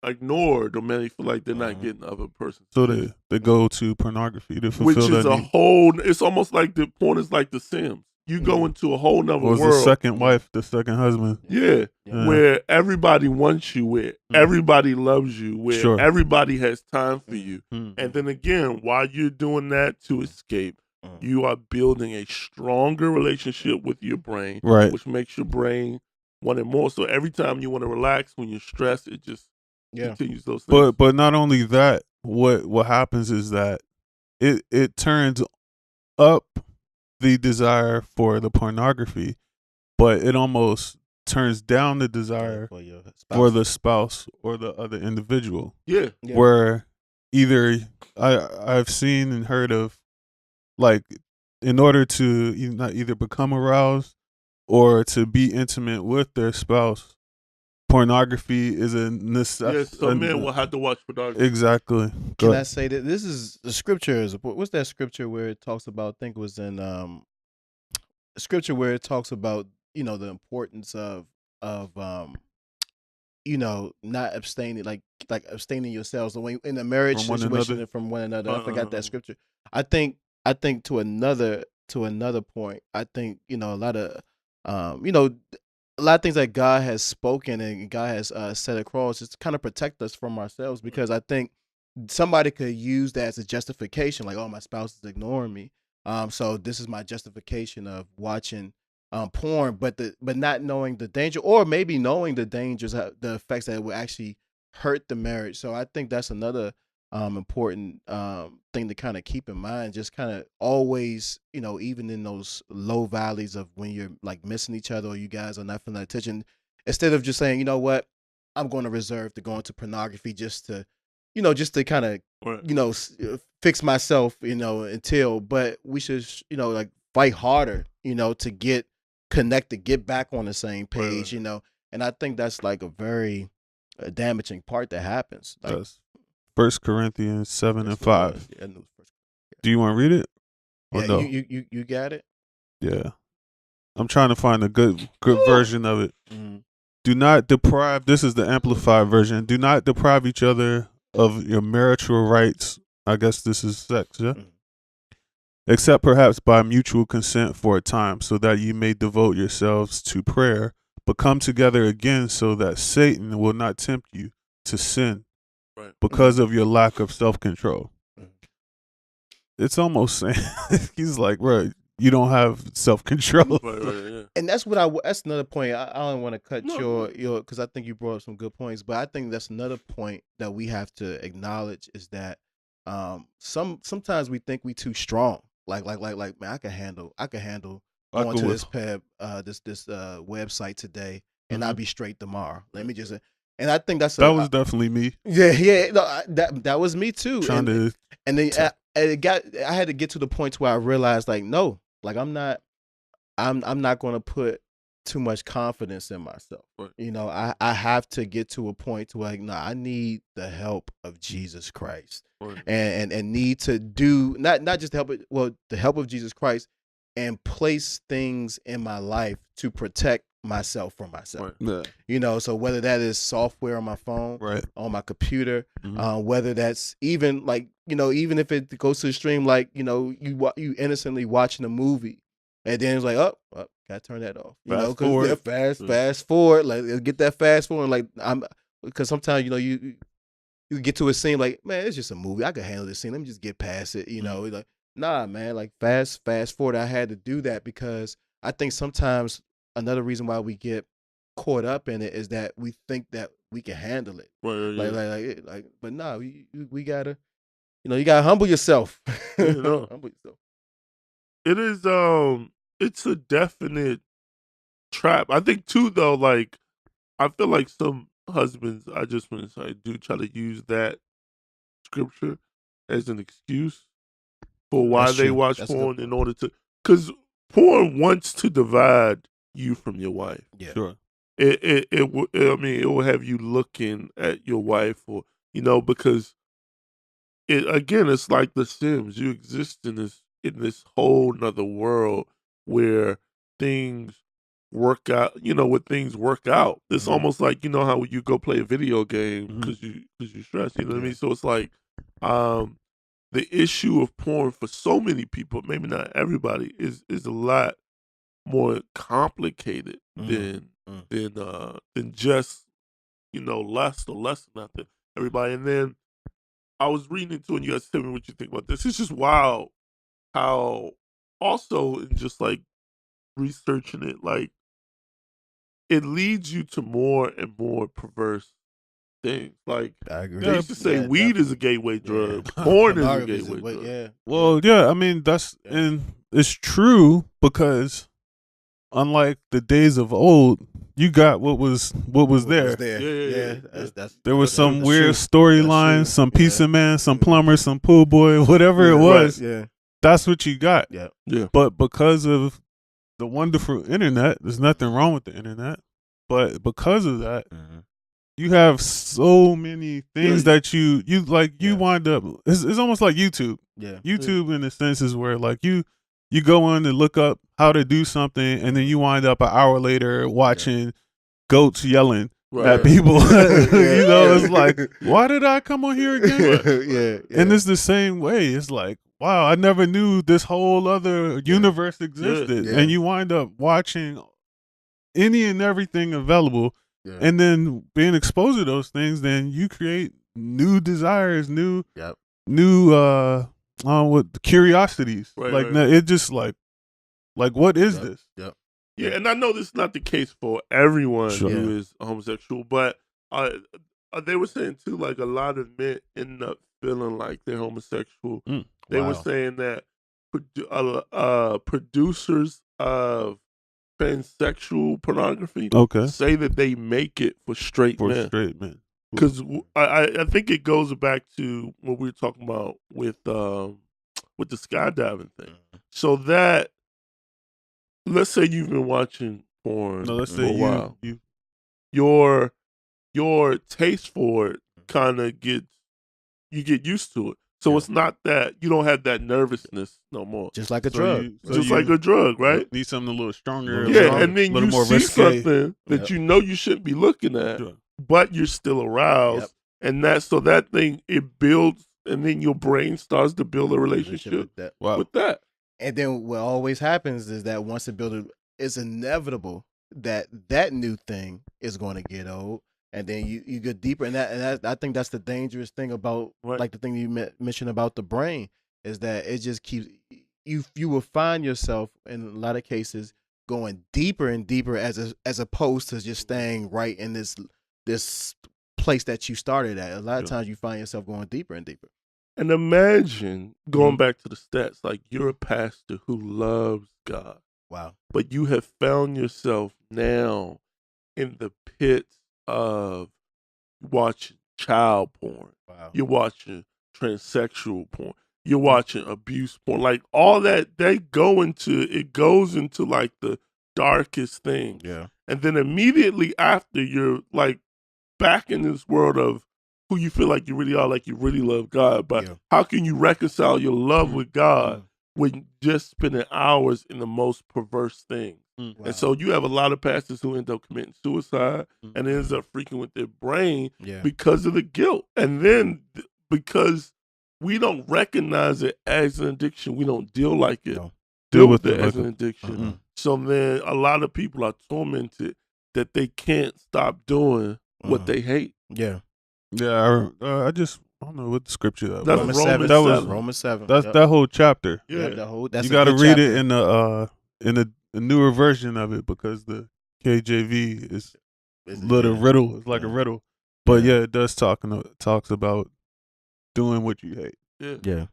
ignored or may feel like they're not getting the other person. So they go to pornography to fulfill which is that need. It's almost like the porn is like The Sims. You go into a whole nother world. The second wife, the second husband. Yeah. Where everybody wants you, where everybody loves you, where everybody has time for you. And then again, while you're doing that to escape, you are building a stronger relationship with your brain, which makes your brain want it more. So every time you want to relax, when you're stressed, it just continues those things. But not only that, what happens is that it turns up the desire for the pornography, but it almost turns down the desire for the spouse or the other individual. Yeah. Where either I've seen and heard of, like, in order to either become aroused or to be intimate with their spouse, pornography is a necessity. Yes, some men will have to watch pornography. Exactly. Can I say that this is the scripture? What's that scripture where it talks about? I think it was in scripture where it talks about the importance of not abstaining, like abstaining yourselves when in a marriage situation and from one another. I forgot that scripture. I think to another point. I think a lot of a lot of things that God has spoken and God has set across is to kind of protect us from ourselves, because I think somebody could use that as a justification, like, oh, my spouse is ignoring me, so this is my justification of watching porn, but not knowing the danger, or maybe knowing the dangers, the effects that it will actually hurt the marriage. So I think that's another important thing to kind of keep in mind. Just kind of always, even in those low valleys of when you're like missing each other or you guys are not feeling that attention, instead of just saying, you know what, I'm going to reserve to go into pornography just to just to kind of, fix myself, but we should, like fight harder, to get connected, get back on the same page, and I think that's like a very damaging part that happens. Like, that's 1 Corinthians 7:5. Yeah. Do you want to read it? Or no? You got it? Yeah. I'm trying to find a good version of it. Mm-hmm. Do not deprive, this is the amplified version. Do not deprive each other of your marital rights. I guess this is sex, yeah? Mm-hmm. Except perhaps by mutual consent for a time, so that you may devote yourselves to prayer, but come together again so that Satan will not tempt you to sin because of your lack of self-control. It's almost saying, he's like, bro, you don't have self-control. Yeah. And that's another point. I don't want to cut your because I think you brought up some good points, but I think that's another point that we have to acknowledge is that sometimes we think we too strong. Like man, I can handle going to this website today and I'll be straight tomorrow. Let me just and I think that was definitely me. Yeah, no, that was me too. And then I had to get to the point where I realized, like, no, like I'm not going to put too much confidence in myself. Right. I have to get to a point to like, no, I need the help of Jesus Christ, right. and need to do not just the help of Jesus Christ, and place things in my life to protect myself from myself. Right. Yeah. So whether that is software on my phone, right. on my computer, whether that's even like, even if it goes to the stream, like, you innocently watching a movie and then it's like, oh, gotta turn that off, because fast forward, like get that fast forward. Like because sometimes, you get to a scene like, man, it's just a movie. I can handle this scene. Let me just get past it. Like, nah, man, like fast forward. I had to do that because I think sometimes another reason why we get caught up in it is that we think that we can handle it. Right, like, but no, we gotta, you gotta humble yourself. Humble yourself. It is, it's a definite trap. I think too, though, like, I feel like some husbands, I just want to say, do try to use that scripture as an excuse for why they watch porn in order to, because porn wants to divide you from your wife. Yeah, sure. It will. I mean, it will have you looking at your wife, or because it's like The Sims. You exist in this whole nother world where things work out. When things work out, it's almost like how when you go play a video game because you stress. You know what I mean? So it's like, the issue of porn for so many people, maybe not everybody, is a lot more complicated than just lust or lust after everybody. And then I was reading into it, and you guys tell me what you think about this. It's just wild how also in just like researching it, like it leads you to more and more perverse things. Like I agree. They used to say weed is a gateway drug, porn is a gateway drug. Yeah. Well, yeah, I mean and it's true because unlike the days of old, you got what was there. Yeah. There was some weird storyline, some pizza man, some plumber, some pool boy, whatever it was. Right. Yeah. That's what you got. Yeah. But because of the wonderful internet, there's nothing wrong with the internet. But because of that, you have so many things that you wind up. It's almost like YouTube. Yeah. YouTube in a sense is where like you go in and look up how to do something, and then you wind up an hour later watching goats yelling at people. It's like, why did I come on here again? Yeah. And it's the same way. It's like, wow, I never knew this whole other universe existed. Yeah. And you wind up watching any and everything available. Yeah. And then being exposed to those things, then you create new desires, new with curiosities. It just like what is this? Yep. Yeah, and I know this is not the case for everyone who is homosexual, but they were saying too, like a lot of men end up feeling like they're homosexual. They were saying that producers of pansexual pornography say that they make it for straight men. Because I think it goes back to what we were talking about with the skydiving thing. So that, let's say you've been watching porn for a while. Your taste for it kind of you get used to it. So it's not that you don't have that nervousness no more. Just like a drug. Like a drug, right? Need something a little stronger. And then you see something that you know you shouldn't be looking at, but you're still aroused. And that thing, it builds, and then your brain starts to build a relationship with that. And then what always happens is that once it builds, it's inevitable that new thing is going to get old. And then you get deeper in that, and I think that's the dangerous thing about like the thing you mentioned about the brain is that it just keeps you will find yourself in a lot of cases going deeper and deeper as opposed to just staying right in this place that you started at. A lot of times you find yourself going deeper and deeper. And imagine going back to the stats, like you're a pastor who loves God. Wow. But you have found yourself now in the pits of watching child porn. Wow. You're watching transsexual porn. You're watching abuse porn. Like all that, it goes into like the darkest thing. Yeah. And then immediately after, you're like back in this world of who you feel like you really are, like you really love God. But how can you reconcile your love with God when just spending hours in the most perverse things? Wow. And so you have a lot of pastors who end up committing suicide and ends up freaking with their brain because of the guilt. And then because we don't recognize it as an addiction, we don't deal like it. Deal with it as an addiction. So then a lot of people are tormented that they can't stop doing what they hate. Yeah. Yeah, I don't know what the scripture that that's was. Romans 7. That's that whole chapter. Yeah, that's you got to read it in the newer version of it because the KJV is little riddle. It's like a riddle, but it does talks about doing what you hate. Yeah.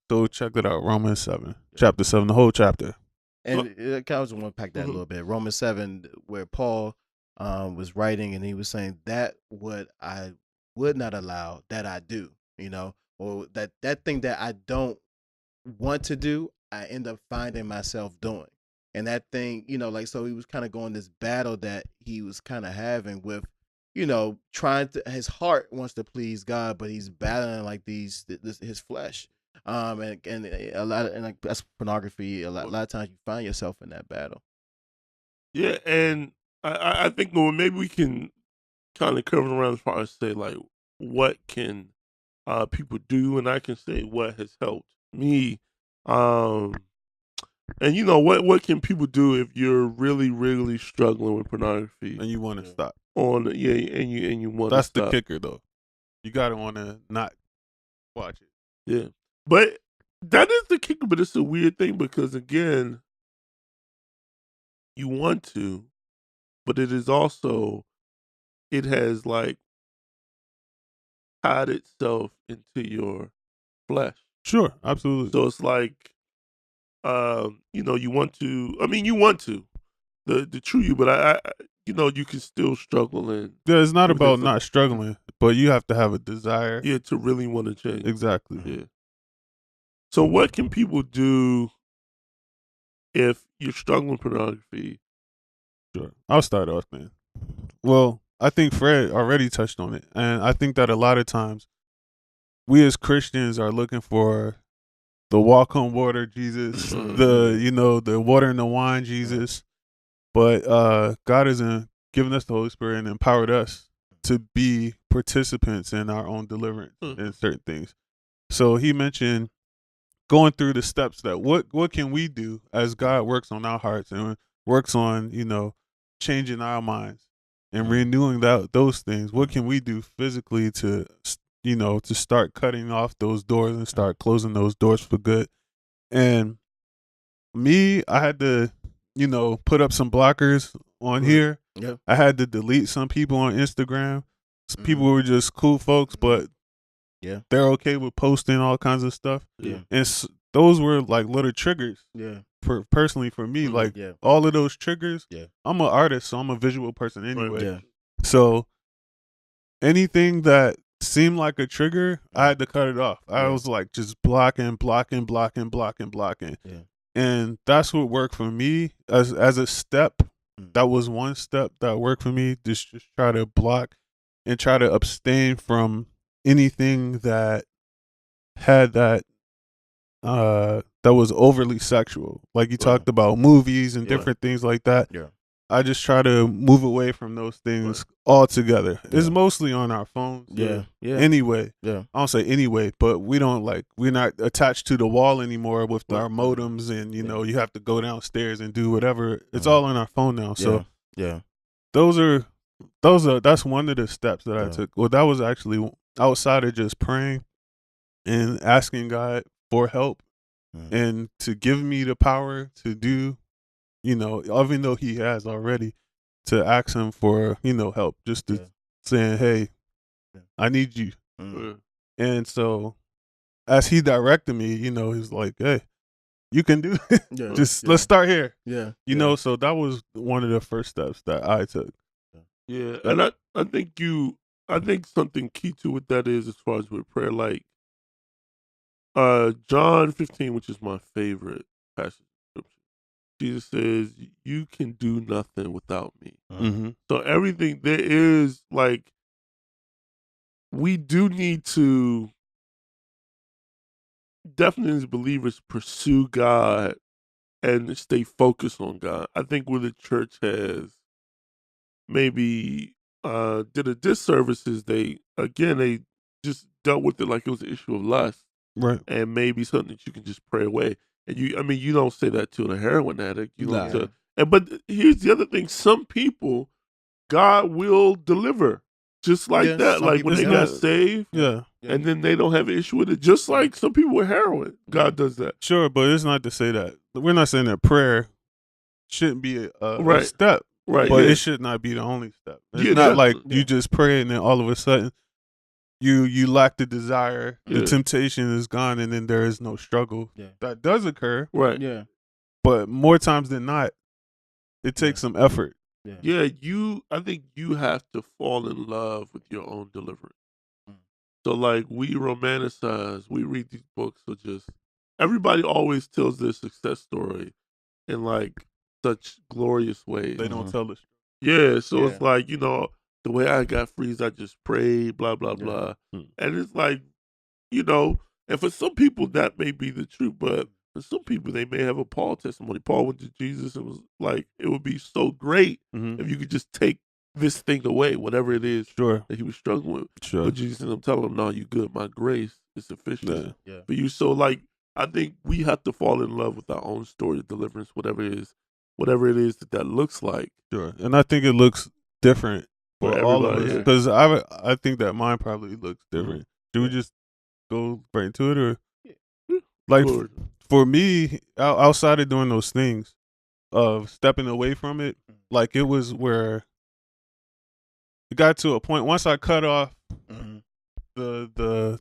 So check it out, Romans 7, chapter 7, the whole chapter. And I kind of want to unpack that a little bit. Romans 7, where Paul was writing, and he was saying that what I would not allow, that I do, or that thing that I don't want to do, I end up finding myself doing. And that thing, so he was kind of going this battle that he was kind of having with, trying to, his heart wants to please God, but he's battling like his flesh. And a lot of, and like that's pornography. A lot of times you find yourself in that battle. Yeah, and I think maybe we can kind of curve it around as far as say like what can people do, and I can say what has helped me. And what can people do if you're really, really struggling with pornography and you want to stop? And you want to stop. That's the kicker though. You gotta want to not watch it. Yeah, but that is the kicker. But it's a weird thing because again, you want to, but it is also, it has like tied itself into your flesh. Sure, absolutely. So it's like, you want to. I mean, you want to, the true you, but I you can still struggle and. Yeah, it's not about not struggling, but you have to have a desire. Yeah, to really want to change. Exactly. Yeah. So what can people do if you're struggling with pornography? Sure, I'll start off, man. Well, I think Fred already touched on it, and I think that a lot of times we as Christians are looking for the walk on water Jesus, the water and the wine Jesus, but God hasn't given us the Holy Spirit and empowered us to be participants in our own deliverance in certain things. So he mentioned going through the steps that what can we do as God works on our hearts and works on changing our minds and renewing those things. What can we do physically to start cutting off those doors and start closing those doors for good? And me, I had to put up some blockers on here. Yep. I had to delete some people on Instagram. Some people were just cool folks, but they're okay with posting all kinds of stuff. Yeah. And those were like little triggers. Yeah. Personally for me, like all of those triggers. Yeah. I'm an artist, so I'm a visual person anyway. Yeah. So anything that seemed like a trigger, I had to cut it off. I was like just blocking. Yeah. And that's what worked for me as a step. That was one step that worked for me. Just try to block and try to abstain from anything that had that was overly sexual. Like you talked about movies and different things like that. Yeah. I just try to move away from those things altogether. It's mostly on our phones. Yeah. Anyway. Yeah. I don't say anyway, but we're not attached to the wall anymore with our modems, and you know, you have to go downstairs and do whatever. It's all on our phone now. So that's one of the steps that I took. Well, that was actually outside of just praying and asking God for help and to give me the power to do, you know, even though he has already, to ask him for, you know, help, just to saying, hey, I need you. And so as he directed me, you know, he's like, hey, you can do it. Let's start here. You know, so that was one of the first steps that I took. Yeah. And I think something key to what that is as far as with prayer, like John 15, which is my favorite passage of scripture. Jesus says, you can do nothing without me. So everything there is, like, we do need to definitely as believers pursue God and stay focused on God. I think where the church has maybe did a disservice is they just dealt with it like it was an issue of lust. Right. And maybe something that you can just pray away. And you don't say that to a heroin addict. You don't but here's the other thing. Some people, God will deliver. Just like that. Like when they got saved. And then they don't have an issue with it. Just like some people with heroin. God does that. Sure, but it's not to say that. We're not saying that prayer shouldn't be a step. Right. But it should not be the only step. It's not like you just pray and then all of a sudden you lack the desire, the temptation is gone, and then there is no struggle. That does occur. Right. Yeah. But more times than not, it takes some effort. Yeah, I think you have to fall in love with your own deliverance. So like we romanticize, we read these books of just everybody always tells their success story in like such glorious ways. They don't tell us. Yeah, so it's like, you know, the way I got free is I just prayed, blah, blah, blah. And it's like, you know, and for some people that may be the truth, but for some people they may have a Paul testimony. Paul went to Jesus and was like, it would be so great if you could just take this thing away, whatever it is that he was struggling with. But Jesus said, I'm telling him, no, you good. My grace is sufficient for you. So like, I think we have to fall in love with our own story of deliverance, whatever it is that looks like. Sure. And I think it looks different for all of us, yeah. because I think that mine probably looks different. Should we just go right into it, or like for me, outside of doing those things, of stepping away from it, like it was where it got to a point once I cut off the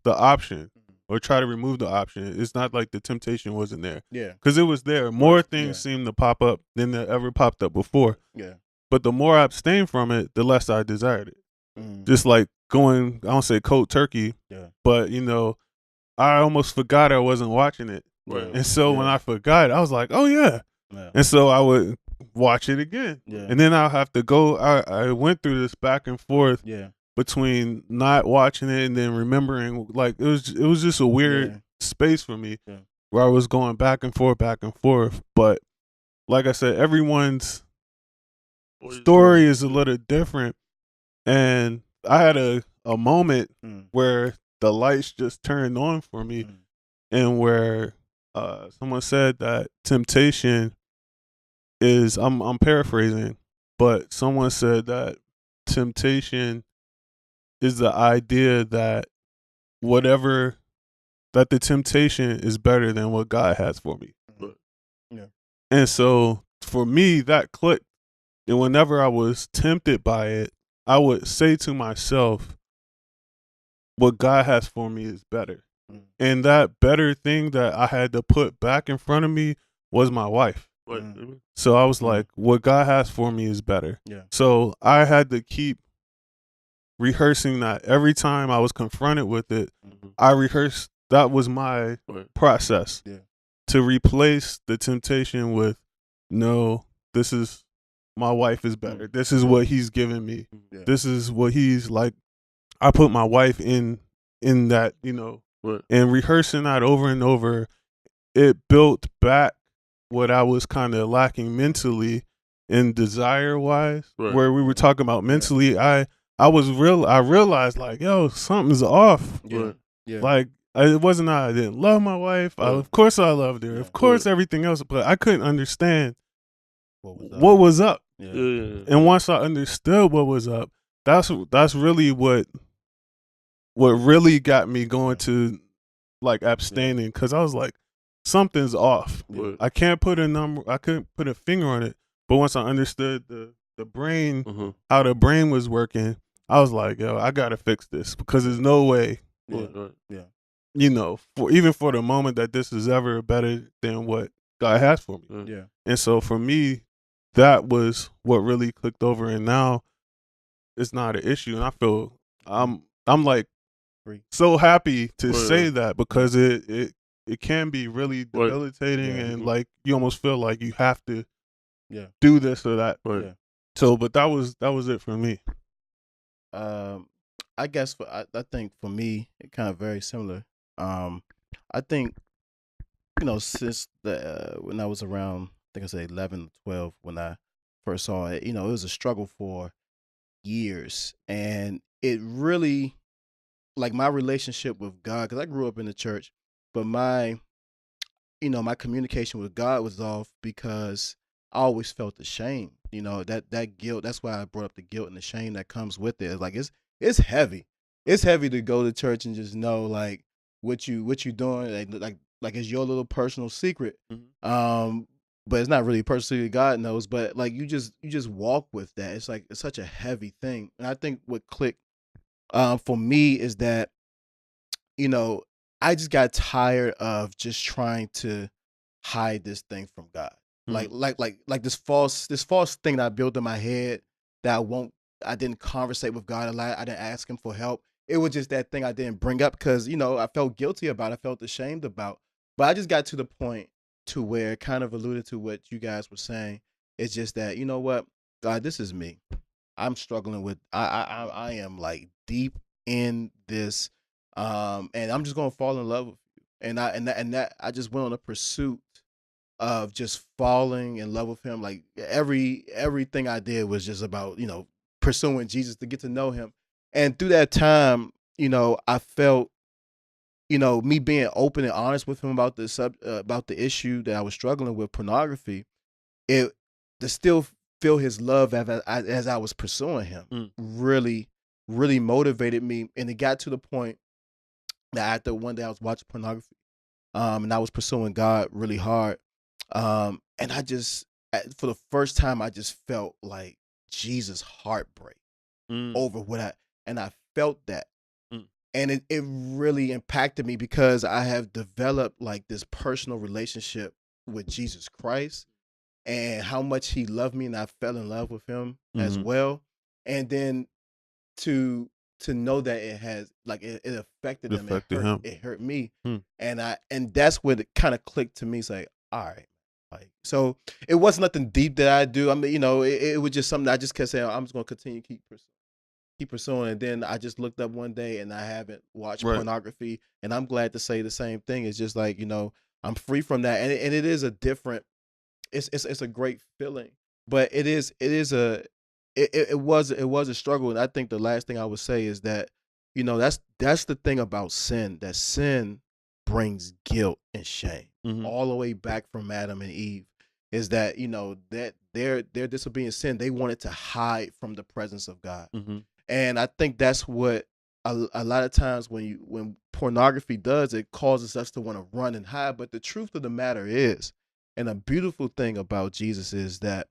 option or try to remove the option. It's not like the temptation wasn't there, because it was there. More things seemed to pop up than they ever popped up before. But the more I abstained from it, the less I desired it. Just like going, I don't say cold turkey, but you know, I almost forgot I wasn't watching it. And so when I forgot, I was like, oh yeah. And so I would watch it again. And then I'll have to go, I went through this back and forth between not watching it and then remembering. Like it was just a weird space for me where I was going back and forth. But like I said, everyone's story is a little different, and I had a moment where the lights just turned on for me, and where someone said that temptation is, I'm paraphrasing, but someone said that temptation is the idea that that the temptation is better than what God has for me. And so for me, that clicked. And whenever I was tempted by it, I would say to myself, what God has for me is better. And that better thing that I had to put back in front of me was my wife. So I was like, what God has for me is better. So I had to keep rehearsing that every time I was confronted with it, I rehearsed. That was my process to replace the temptation with, no, this is, my wife is better. This is what he's giving me. This is what he's like. I put my wife in that, and rehearsing that over and over, it built back what I was kind of lacking mentally and desire wise, where we were talking about mentally. I realized like, yo, something's off. Like, it wasn't that I didn't love my wife. Of course I loved her. Of course everything else, but I couldn't understand what was up. And once I understood what was up, that's really what really got me going to like abstaining, because I was like, something's off. I can't put a number. I couldn't put a finger on it. But once I understood the brain, how the brain was working, I was like, yo, I gotta fix this, because there's no way. Even for the moment, that this is ever better than what God has for me. And so for me, that was what really clicked over, and now it's not an issue, and I feel I'm like so happy to say that, because it can be really debilitating, and like you almost feel like you have to do this or that. So, but that was it for me. I guess I think for me it kind of very similar. I think since when I was around, I think I said 11 or 12 when I first saw it. It was a struggle for years, and it really, like, my relationship with God, because I grew up in the church, but my communication with God was off, because I always felt the shame. That guilt. That's why I brought up the guilt and the shame that comes with it. Like, it's heavy. It's heavy to go to church and just know, like, what you doing, like it's your little personal secret. But it's not really personal secret. God knows. But like, you just walk with that. It's like, it's such a heavy thing. And I think what clicked for me is that, I just got tired of just trying to hide this thing from God. Like this false thing that I built in my head, that I didn't conversate with God a lot. I didn't ask him for help. It was just that thing I didn't bring up, because, I felt guilty about it. I felt ashamed about. But I just got to the point to where it kind of alluded to what you guys were saying. It's just that, you know what, God, this is me. I'm struggling with, I am like deep in this, and I'm just gonna fall in love with you. And I just went on a pursuit of just falling in love with him. Like, everything I did was just about, pursuing Jesus to get to know him. And through that time, I felt, me being open and honest with him about about the issue that I was struggling with, pornography, it to still feel his love as I was pursuing him, really, really motivated me. And it got to the point that after one day I was watching pornography, and I was pursuing God really hard, and I just, for the first time, I just felt like Jesus' heartbreak over and I felt that. And it really impacted me, because I have developed like this personal relationship with Jesus Christ, and how much he loved me, and I fell in love with him as well. And then to know that it has, like, it affected him. It hurt me. And that's when it kind of clicked to me. It's like, all right, like, so it wasn't nothing deep that I do. I mean, it was just something I just kept saying, I'm just gonna continue keep pursuing. And then I just looked up one day, and I haven't watched pornography, and I'm glad to say the same thing. It's just like, I'm free from that, and it is a different. It's a great feeling, but it was a struggle. And I think the last thing I would say is that, that's the thing about sin, that sin brings guilt and shame, all the way back from Adam and Eve. Is that, that their disobedient sin, they wanted to hide from the presence of God. And I think that's what a lot of times when pornography does, it causes us to want to run and hide. But the truth of the matter is, and a beautiful thing about Jesus is that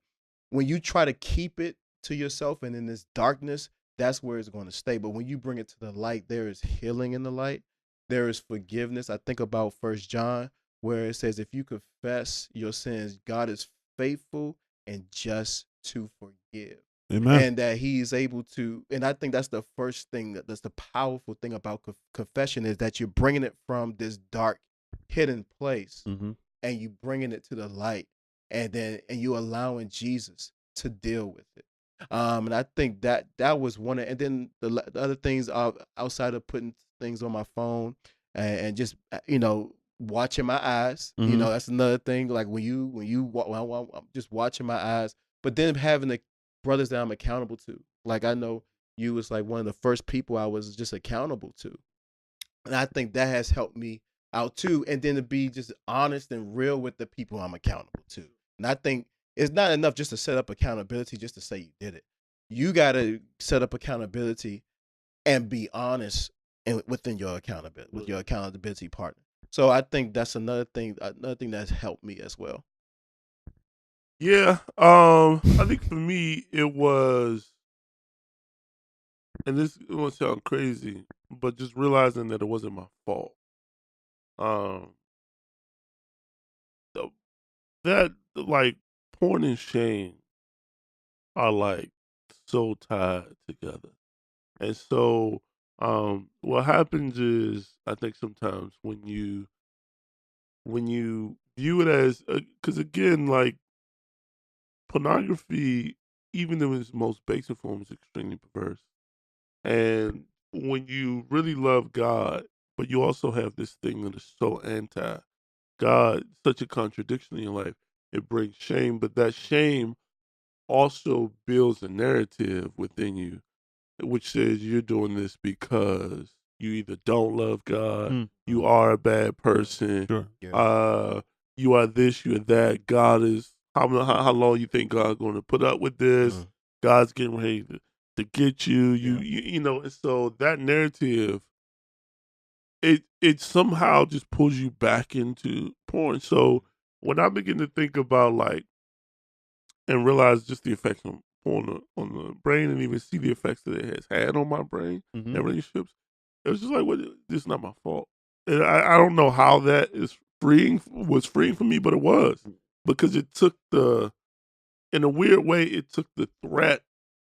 when you try to keep it to yourself and in this darkness, that's where it's going to stay. But when you bring it to the light, there is healing in the light. There is forgiveness. I think about 1 John, where it says, if you confess your sins, God is faithful and just to forgive. Amen. And that he's able to, and I think that's the first thing, that's the powerful thing about confession, is that you're bringing it from this dark, hidden place, and you bringing it to the light, and you allowing Jesus to deal with it. And I think that was one of, and then the other things are outside of putting things on my phone and just watching my eyes. That's another thing. Like when I'm just watching my eyes, but then having the brothers that I'm accountable to. Like I know you was like one of the first people I was just accountable to, and I think that has helped me out too. And then to be just honest and real with the people I'm accountable to. And I think it's not enough just to set up accountability just to say you did it. You got to set up accountability and be honest within your accountability with your accountability partner. So I think that's another thing that's helped me as well. Yeah, I think for me it was, and this won't sound crazy, but just realizing that it wasn't my fault. That like porn and shame are like so tied together, and so what happens is I think sometimes when you view it as, because again, like pornography, even in its most basic form, is extremely perverse. And when you really love God, but you also have this thing that is so anti God, such a contradiction in your life, it brings shame. But that shame also builds a narrative within you, which says you're doing this because you either don't love God, you are a bad person, you are this, you are that. God is, how long you think God's going to put up with this? God's getting ready to get you. You know, and so that narrative, it somehow just pulls you back into porn. So when I begin to think about like and realize just the effects on the brain, and even see the effects that it has had on my brain and relationships, it was just like, well, this is not my fault. And I don't know how that was freeing for me, but it was, because it took in a weird way, it took the threat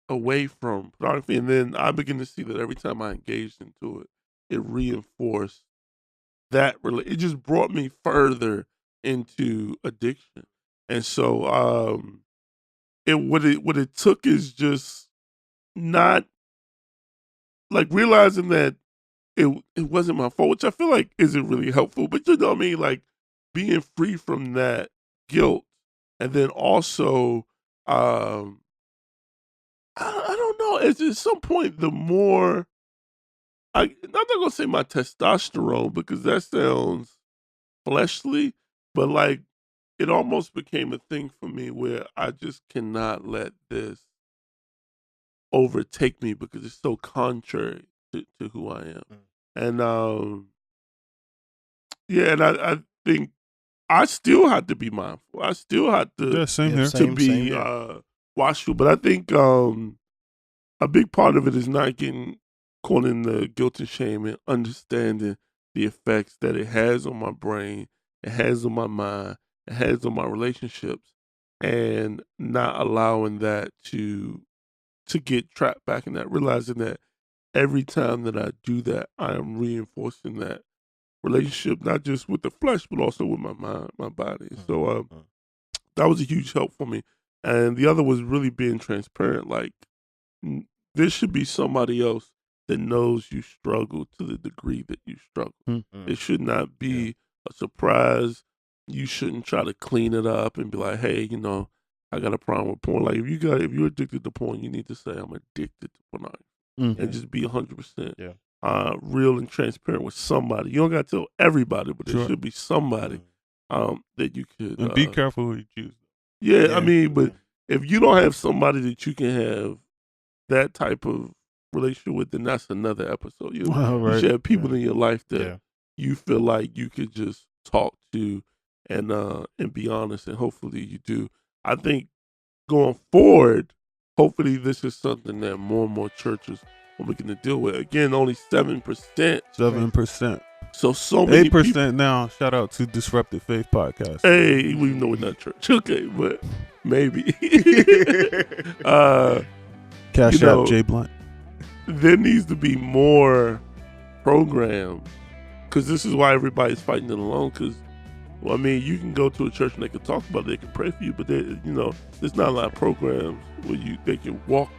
away from pornography. And then I begin to see that every time I engaged into it, it reinforced that. It just brought me further into addiction. And so what it took is just not like realizing that it wasn't my fault, which I feel like isn't really helpful. But you know what I mean? Like being free from that guilt, and then also I don't know. At some point, the more I'm not gonna say my testosterone, because that sounds fleshly, but like it almost became a thing for me where I just cannot let this overtake me, because it's so contrary to who I am. And yeah, and I think I still have to be mindful. I still have to be watchful. But I think a big part of it is not getting caught in the guilt and shame, and understanding the effects that it has on my brain, it has on my mind, it has on my relationships, and not allowing that to get trapped back in that, realizing that every time that I do that, I am reinforcing that relationship, not just with the flesh, but also with my mind, my body. So that was a huge help for me. And the other was really being transparent. Like, there should be somebody else that knows you struggle to the degree that you struggle. It should not be a surprise. You shouldn't try to clean it up and be like, hey, I got a problem with porn. Like, if you're addicted to porn, you need to say, I'm addicted to pornography. And just be 100% real and transparent with somebody. You don't got to tell everybody, but there should be somebody that you could. And be careful who you choose. Yeah, I mean, but if you don't have somebody that you can have that type of relationship with, then that's another episode. You should have people in your life that you feel like you could just talk to and be honest, and hopefully you do. I think going forward, hopefully this is something that more and more churches will begin to deal with. Again, only 7%. 7%. So many 8% people now. Shout out to Disruptive Faith Podcast. Hey, we know we're not church. Okay, but maybe. Cash App J Blunt. There needs to be more programs, because this is why everybody's fighting it alone. Because, well, I mean, you can go to a church and they can talk about it, they can pray for you, but there's not a lot of programs where they can walk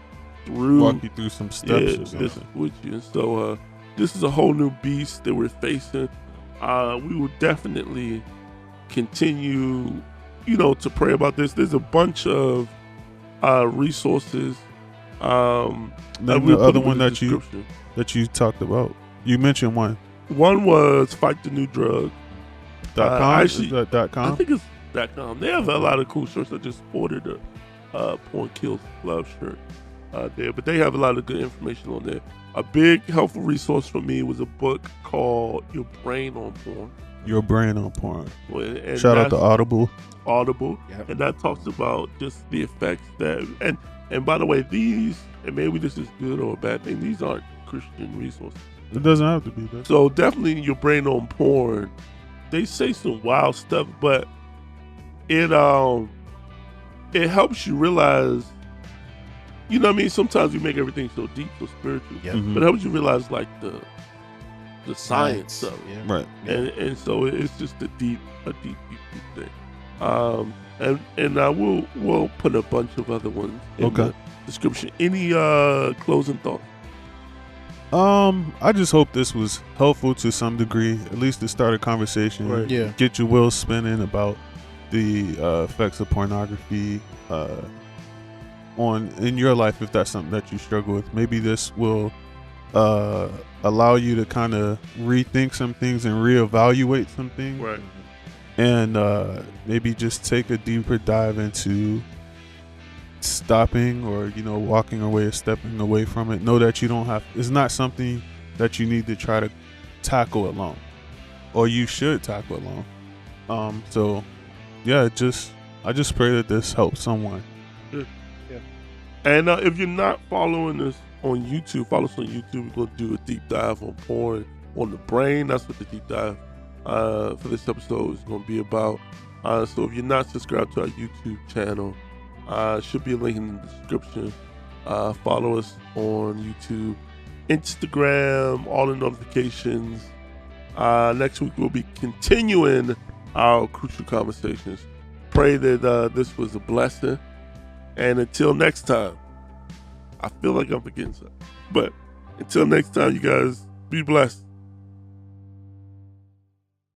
you through some steps. This with you. And so this is a whole new beast that we're facing. We will definitely continue, to pray about this. There's a bunch of resources. Then the other one that you talked about, you mentioned one. One was Fight the New Drug. .com? Actually, is that .com? I think it's .com. They have a lot of cool shirts. I just ordered a Porn Kills Love shirt there, but they have a lot of good information on there. A big helpful resource for me was a book called Your Brain on Porn. Your Brain on Porn. And shout out to Audible. Yep. And that talks about just the effects that, and by the way, these, and maybe this is good or a bad thing, these aren't Christian resources. It doesn't have to be. So definitely Your Brain on Porn. They say some wild stuff, but it helps you realize, what I mean? Sometimes we make everything so deep, so spiritual. Yeah. Mm-hmm. But it helps you realize like the science of it. Yeah. Right. And so it's just a deep thing. And we'll put a bunch of other ones in the description. Any closing thoughts? I just hope this was helpful to some degree, at least to start a conversation. Right. Yeah. Get your wheels spinning about the effects of pornography in your life, if that's something that you struggle with. Maybe this will allow you to kind of rethink some things and reevaluate some things. Right. And maybe just take a deeper dive into stopping or walking away or stepping away from it. Know that you don't have, it's not something that you need to try to tackle alone, or you should tackle alone. So yeah, I just pray that this helps someone. Yeah. And if you're not following us on YouTube, follow us on YouTube. We're going to do a deep dive on porn on the brain. That's what the deep dive for this episode is going to be about. So if you're not subscribed to our YouTube channel, should be a link in the description. Follow us on YouTube, Instagram, all the notifications. Next week we'll be continuing our crucial conversations. Pray that this was a blessing. And until next time, I feel like I'm forgetting something. But until next time, you guys be blessed.